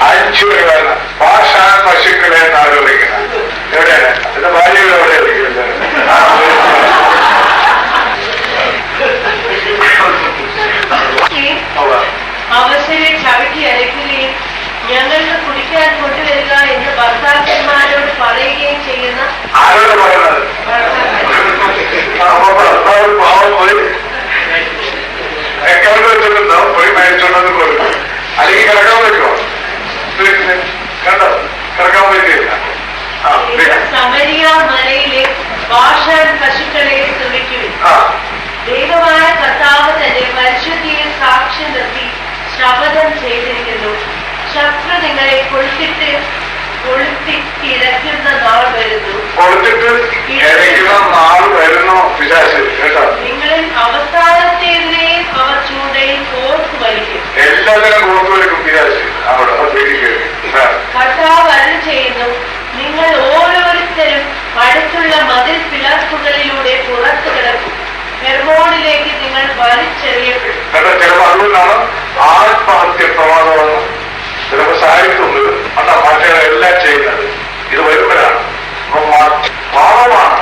5 വരെ പാഷാൻ പശുക്കളെ എന്നാണ് വിളിക്കുന്നത്. എവിടെയാണ് എന്റെ ഭാര്യയുടെ എവിടെ വിളിക്കുന്നത്? അവസരെ ചവിട്ടി അരയ്ക്കുകയും ഞങ്ങൾക്ക് കുടിക്കാൻ കൊണ്ടുവരിക എന്ന് ഭർത്താക്കന്മാരോട് പറയുകയും ചെയ്യുന്ന ആരോട് പറയുന്നത്? പാവം പോയി അക്കൗണ്ട് വെച്ചിട്ടുണ്ടോ? പോയി മേടിച്ചോണ്ടെന്ന് കൊടുക്കും. അല്ലെങ്കിൽ കിടക്കാൻ പറ്റുമോ? കണ്ടോ, കിടക്കാൻ പറ്റിയില്ല. സമരിയ മലയിലെ ഭാഷാൻ പശുക്കളെ ശ്രമിക്കുവിൻ. ദൈവമായ കർത്താവ് തന്നെ പരിശുദ്ധിയിൽ സാക്ഷ്യം നിർത്തി ശപഥം ചെയ്തിരിക്കുന്നു. ശത്രു നിങ്ങളെ കൊളുത്തിരക്കുന്ന നാൾ വരുന്നു. നിങ്ങളിൽ അവസാനത്തേതിനെയും അവർ ചൂണ്ടയിൽ കോർത്തു വലിക്കും. എല്ലാത്തിനും കോർത്തു വലിക്കും പിശാച്. കർത്താവ് അരുളി ചെയ്യുന്നു, നിങ്ങൾ ഓരോരുത്തരും അടുത്തുള്ള മതിൽ പിളർപ്പുകളിലൂടെ പുറത്തു കിടക്കും. ഹെർമോണിലേക്ക് നിങ്ങൾ വലിച്ചെറിയപ്പെടും. ചിലപ്പോൾ അതുകൊണ്ടാണ് ആത്മഹത്യ പ്രമാദമാണ് ചിലപ്പോൾ സാഹിത്യം അല്ല മറ്റേ എല്ലാം ചെയ്യുന്നത് ഇത് വരുമ്പോഴാണ്. പാവമാണ്.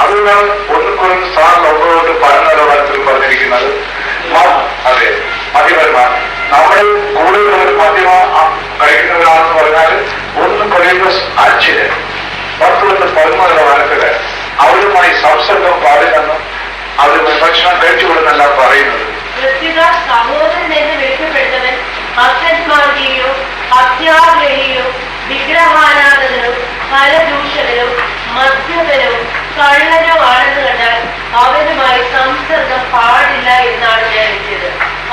അതുകൊണ്ടാണ് ഒന്നിക്കൊന്ന് സാറിന് 9-14 പറഞ്ഞിരിക്കുന്നത്. അതെ, മദ്യപന്മാർ നമ്മൾ കൂടുതൽ മദ്യമ കഴിക്കുന്നവരാണെന്ന് പറഞ്ഞാൽ 1 Corinthians 5-13 അവരുമായി സംസർഗം പാടില്ലെന്നും അവർ ഭക്ഷണം കഴിച്ചുകൊടുന്നല്ല പറയുന്നത്. സഹോദരൻ എന്ന് വിളിക്കപ്പെട്ടവൻ അസന്മാർഗിയോ അത്യാഗ്രഹിയോ വിഗ്രഹാരാധകനോ ഫലദൂഷകനോ മദ്യപനോ കള്ളനോ ആണെന്ന് കണ്ടാൽ അവനുമായി സംസർഗം പാടില്ല എന്നാണ് ഞാൻ എത്തിയത്.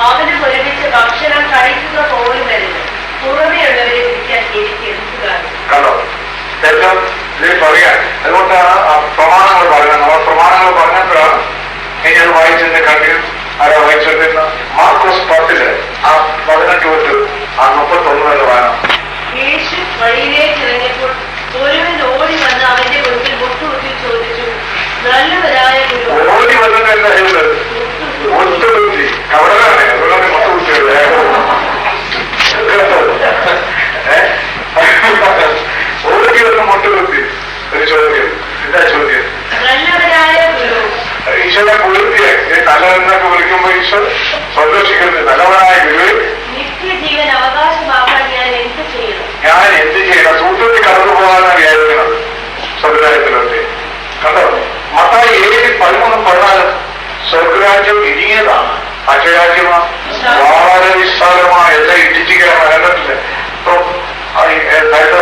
അവനും ഒരുമിച്ച് ഭക്ഷണം കഴിക്കുക പോലും വരുന്നത് പുറമെയുള്ളവരെ വിളിക്കാൻ എനിക്ക് എന്തുകാരം. കണ്ടോ, എല്ലാം ഇതിൽ പറയാൻ. അതുകൊണ്ടാണ് ആ പ്രമാണങ്ങൾ പറയുന്നത്. നമ്മൾ പ്രമാണങ്ങൾ പറഞ്ഞപ്പോഴാണ് ഇനി അത് വായിച്ചതിന്റെ കണ്ടിൽ ആരാ വായിച്ചിരുന്ന മാർക്കോസ് 10 ആ 18 തൊട്ട് ആ 31 വേണം. യേശു വഴിയിലേക്ക് ഇറങ്ങിയപ്പോൾ ഒരുവൻ ഓടി വന്ന് അവന്റെ മുൻപിൽ മുട്ടുകുത്തി ചോദിച്ചു, നല്ലവരായ ഗുരു. ഓടി വന്നതല്ല എഴുത് മുട്ടുകുത്തി കവടലാണ് അതുകൊണ്ട് മുട്ടുകുത്തിയത്. ഓടി വന്ന് മുട്ടുകുത്തി ഒരു ചോദ്യം. എന്താ ചോദ്യം? നല്ലവരായ ഗുരു. ഈശ്വരനെ കുളിർത്തിയായി നല്ലതെന്നൊക്കെ വിളിക്കുമ്പോ ഈശ്വർ സന്തോഷിക്കുന്നത്. നല്ലവനായ ഗുരുവെ നിത്യജീവൻ അവകാശമാക്കാൻ ഞാൻ എന്ത് ചെയ്യണം? ഞാൻ എന്ത് ചെയ്യണം? സൂത്രത്തിൽ കടന്നു പോകാനാണ് വിചാരിക്കുന്നത് സ്വർഗരാജ്യത്തിലൊക്കെ. കണ്ടോ, മത്തായി 7:13-14 സ്വർഗരാജ്യം ഇനിയതാണ്, അക്ഷരാജ്യമാണ്, വളരെ വിശാലമായ എല്ലാം ഇടിച്ചിക്കാൻ കണ്ടിട്ടില്ല. ഇപ്പൊ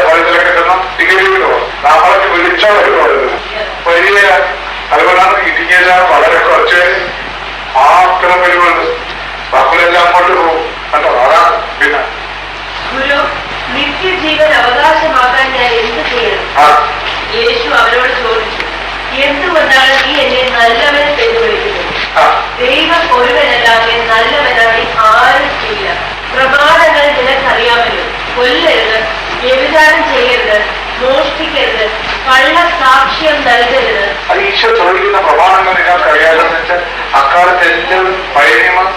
ഫലത്തിലൊക്കെ കിട്ടുന്ന ടിക്കറ്റ് കിട്ടുമോ? നമ്മളൊക്കെ വിളിച്ചാൽ വരുന്നത് വലിയ. അതുകൊണ്ടാണ് ഇടിഞ്ഞ വളരെ കുറച്ച് മാത്രം വരുവുള്ളൂ. നമ്മളെല്ലാം അങ്ങോട്ട് പോകും. കണ്ടോ, അതാണ്. പിന്നെ ഗുരു, നിത്യജീവൻ അവകാശമാക്കാൻ ഞാൻ എന്ത് ചെയ്യണം? യേശു അവരോട് ചോദിച്ചു, എന്തുകൊണ്ടാണ് നീ എന്നെ നല്ലവൻ എന്ന് വിളിക്കുന്നത്? ദൈവം ഒരുവനല്ലാതെ നല്ലവനായി ആരും ചെയ്യില്ല. പ്രമാണങ്ങൾ നിനക്കറിയാമല്ലോ. കൊല്ലരുത്, വ്യഭിചാരം ചെയ്യരുത്, മോഷ്ടിക്കരുത്, കള്ള സാക്ഷ്യം നൽകരുത്. അത് ഈശോ ചോദിക്കുന്ന പ്രമാണങ്ങൾ നിങ്ങൾക്ക് അറിയാതെന്ന് വെച്ചാൽ അക്കാലത്ത് എല്ലാവരും പഴയ നിയമം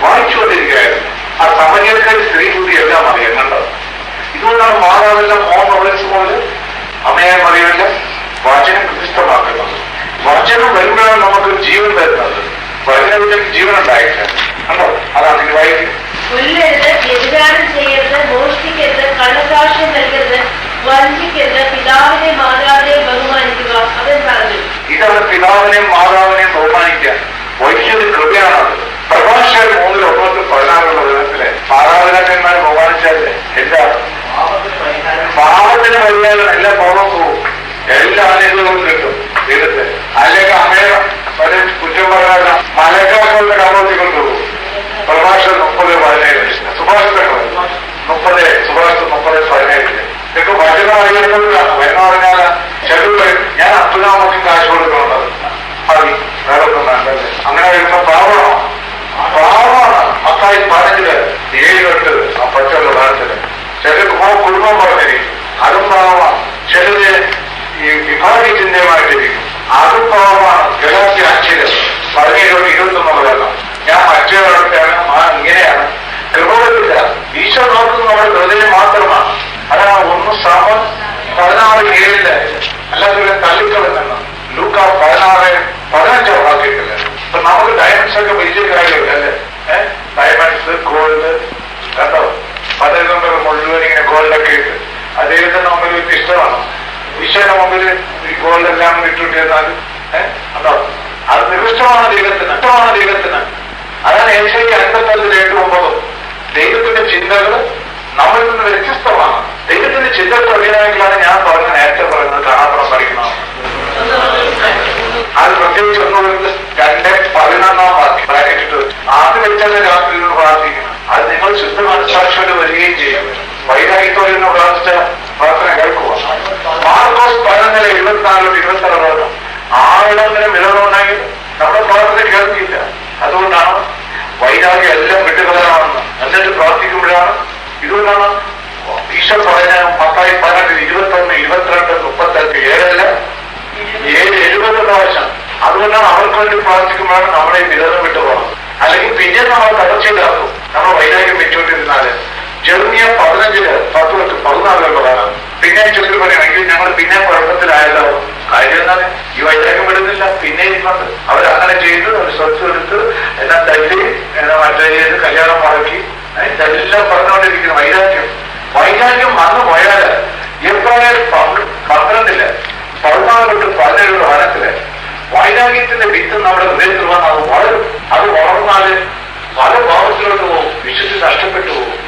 വായിച്ചുകൊണ്ടിരിക്കുകയായിരുന്നു. ആ സമയത്തെ സ്ത്രീ കൂടി എല്ലാം അറിയാം. കണ്ടോ, ഇതുകൊണ്ടാണ് മാതാവെല്ലാം മോഹൻസ് പോലെ അമ്മയെ മറിയല്ല വചനം പ്രതിഷ്ഠമാക്കുന്നത്. വചനം വരുമ്പോഴാണ് നമുക്ക് ജീവൻ വരുന്നത്. വചനത്തിൽ ജീവൻ ഉണ്ടായില്ല. കണ്ടോ, അതാണ് ഇത് വായിക്കുന്നത്. കൊല്ലരുത്, വ്യഭിചാരം ചെയ്യരുത്, മോഷ്ടിക്കരുത്, കള്ളസാക്ഷ്യം നൽകരുത്, വഞ്ചിക്കരുത്, പിതാവിനെയും മാതാവിനെയും ബഹുമാനിക്കുക. അവൻ പറഞ്ഞു. ഇതാണ് പിതാവിനെയും മാതാവിനെയും ബഹുമാനിക്കാൻ വലിയൊരു കൃപയാണത്. പ്രഭാഷകൻ 3:9-14 വിധത്തിലെ മാതാപിതാക്കന്മാരെ ബഹുമാനിച്ചാലേ എന്താ പാപത്തിന് പരിഹാരം എല്ലാ പാപം പോകും, എല്ലാ അനുഗ്രഹവും കിട്ടും ദൈവത്തെ. അല്ലെങ്കിൽ അമ്മയെ ഒരു കുറ്റം പറയാൻ മലക്കാക്കളുടെ കാമത്തിൽ കൊണ്ടുപോകും. പ്രഭാഷകൻ 30:17 സുഭാഷിതങ്ങൾ 30:17 ഇതൊക്കെ വചനം അറിയുന്നതാണ്. എന്ന് പറഞ്ഞാൽ ചെറുത് ഞാൻ അപ്പനാമക്കും കാശ് കൊടുക്കുന്നുണ്ടത് മതി, വേറെ ഒന്നും വേണ്ടത്. അങ്ങനെ വരുമ്പോ പാവമാണ്. മത്തായി 15:7 ആ പച്ചുള്ള ഭാഗത്തില് ചിലർക്ക് കുടുംബം പറഞ്ഞിരിക്കും, അതും പാവമാണ്. ചിലര് ഈ വിഭാഗി ചിന്തയുമായിട്ടിരിക്കും, അതും പാവമാണ്. ഗലാത്യ 5:17-21 ഞാൻ മറ്റേ ഇങ്ങനെയാണ്. കൃപകളില്ല. ഈശോ നോക്കുന്നത് നമ്മുടെ ഹൃദയം മാത്രമാണ്. അതാണ് 1:16-7 അല്ലാതെ തള്ളിക്കളഞ്ഞെന്ന് ലൂക്ക 16:15 വാക്യത്തില്. ഇപ്പൊ നമുക്ക് ഡയമണ്ട്സ് ഒക്കെ വലിയ കാര്യമില്ല അല്ലേ? ഡയമണ്ട്സ്, ഗോൾഡ്, കേട്ടോ, പലരും മുഴുവൻ ഇങ്ങനെ ഗോൾഡൊക്കെ ഇട്ട് അദ്ദേഹത്തിന് മുമ്പിൽ ഇഷ്ടമാണ്. ഈശോയുടെ മുമ്പിൽ ഈ ഗോൾഡെല്ലാം ഇട്ടിട്ടിരുന്നാൽ അതോ അത് നികൃഷ്ടമാണ് ദൈവത്തിന്. അതാണ് ഏഷ്യ 55:8-9. ദൈവത്തിന്റെ ചിന്തകൾ നമ്മളിൽ നിന്ന് വ്യത്യസ്തമാണ്. ദൈവത്തിന്റെ ചിന്തകൾ അറിയണമെങ്കിലാണ് ഞാൻ നേരത്തെ പറയുന്നത് കാണാപ്പുറം പഠിക്കണം. അത് പ്രത്യേകിച്ച് 2:11 വാക്യം ബ്രാക്കറ്റിട്ട് ആദ്യം വെച്ചത് രാത്രി പ്രാർത്ഥിക്കണം. അത് നിങ്ങൾ ശുദ്ധ മനസ്സാക്ഷിയോട് വരികയും ചെയ്യും. വൈരാഗ്യത്തോടെ പ്രാർത്ഥിച്ച പ്രാർത്ഥന കേൾക്കുക. മാർക്കോസ് 11:24-26 ആളുടെ വിളവുണ്ടെങ്കിൽ നമ്മുടെ പ്രാർത്ഥന കേൾക്കില്ല. അതുകൊണ്ടാണ് വൈരാഗ്യം എല്ലാം വിട്ടുകളാണെന്ന് എന്നിട്ട് പ്രാർത്ഥിക്കുമ്പോഴാണ്. ഇതുകൊണ്ടാണ് ഈശോ പറഞ്ഞ മത്തായി 18:21-22-35 70 പ്രാവശ്യം. അതുകൊണ്ടാണ് അവർക്ക് വേണ്ടി പ്രാർത്ഥിക്കുമ്പോഴാണ് നമ്മളെ വിതരണം വിട്ടുപോകുന്നത്. അല്ലെങ്കിൽ പിന്നെ നമ്മൾ തടച്ചില്ലാക്കും. നമ്മൾ വൈരാഗ്യം വെച്ചുകൊണ്ടിരുന്നാല് ജെറമിയ 15:10-14 പറയാം. പിന്നെ ചിലർ പറയും എങ്കിൽ ഞങ്ങൾ പിന്നെ കുഴപ്പത്തിലായല്ലോ. കാര്യം എന്താണ്? ഈ വൈരാഗ്യം വിടുന്നില്ല, പിന്നെ ഇരിക്കുന്നത് അവരങ്ങനെ ചെയ്ത് അവർ സ്വത്ത് എടുത്ത് എല്ലാം തല്ലി മറ്റേ കല്യാണം മുടക്കി ഇതെല്ലാം പറഞ്ഞുകൊണ്ടിരിക്കുന്നു. വൈരാഗ്യം വന്നു പോയാല് എബ്രായർ 12 14-17 വനത്തില് വൈരാഗ്യത്തിന്റെ വിത്ത് നമ്മുടെ ഹൃദയത്തിൽ വന്ന് അത് വളരും. അത് വളർന്നാല് പല ഭാവത്തിലോട്ട് പോകും, വിശുദ്ധി നഷ്ടപ്പെട്ടു പോകും.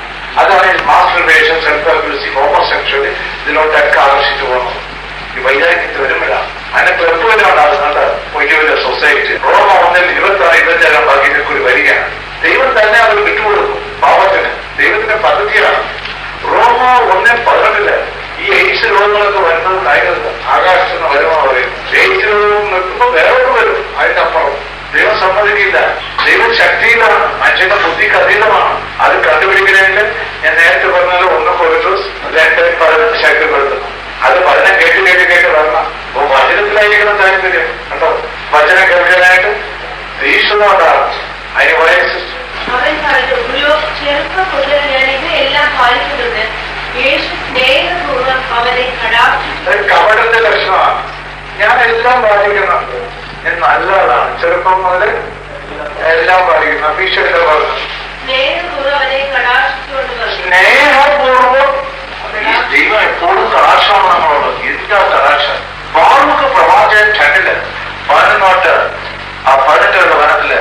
അതാണ് മാസ്റ്റർബേഷൻ, സെൽഫ് അബ്യൂസ്, ഹോമോസെക്ഷൽ ഇതിലോട്ടൊക്കെ ആകർഷിച്ചു പോകണം. ഈ വൈരാഗ്യത്തിൽ വരുമ്പോഴാണ് അതിനെ പ്രഭുവിനാണ് വലിയ വലിയ സൊസൈറ്റി. റോമ 1:26-27 ഭാഗ്യങ്ങൾക്ക് ഒരു വരികയാണ്. ദൈവം തന്നെ അത് വിട്ടുകൊടുക്കും പാപത്തിന്. ദൈവത്തിന്റെ പദ്ധതിയാണ്. റോമ 1:18 ഈ എയ്ഡ്സ് രോഗങ്ങളൊക്കെ വരുന്നത് കാര്യം ആകാശത്ത് നിന്ന് വരുമെന്ന് പറയും. എയ്ഡ്സ് രോഗം നിൽക്കുമ്പോൾ വേറൊരു വരും. അതിന്റെ അപ്പുറം ദൈവം സമ്മതിക്കില്ല. ദൈവം ശക്തിയിലാണ്, മനുഷ്യന്റെ ബുദ്ധിക്ക് അതീതമാണ്. അത് കണ്ടുപിടിക്കണമെങ്കിൽ ഞാൻ നേരത്തെ പറഞ്ഞാൽ 1 Corinthians 2:18 ശക്തിപ്പെടുത്തുന്നു. അത് വചനം കേട്ട് വരണം. അപ്പൊ വചനത്തിലായിരിക്കണം താല്പര്യം. കണ്ടോ, വചനം കേൾക്കാനായിട്ട് തീഷ്ണമുണ്ടാകും. അതിന് വയസ്സ് അവൻ പറഞ്ഞു, ഗുരു, ചെറുപ്പം മുതൽ ഞാൻ ഇവയെല്ലാം പാലിക്കുന്നുണ്ട്. യേശു സ്നേഹപൂർവ്വം അവനെ കടാക്ഷിച്ചു. കപടന്റെ ലക്ഷണമാണ്. ഞാൻ എല്ലാം പാലിക്കുന്നുണ്ട്, ഞാൻ നല്ലതാണ്, ചെറുപ്പം മുതൽ എല്ലാം പാലിക്കുന്നു. അഭിഷേകത്തെ പറഞ്ഞു സ്നേഹപൂർവ്വം അവനെ കടാക്ഷിച്ചുകൊണ്ട് പറഞ്ഞു. സ്നേഹപൂർവ്വം ദൈവം എപ്പോഴും കടാക്ഷമാണ് നമ്മളോട്. എന്താ കടാക്ഷം? ബാറുക്ക് പ്രവാചകൻ 2:11 18 വനത്തില്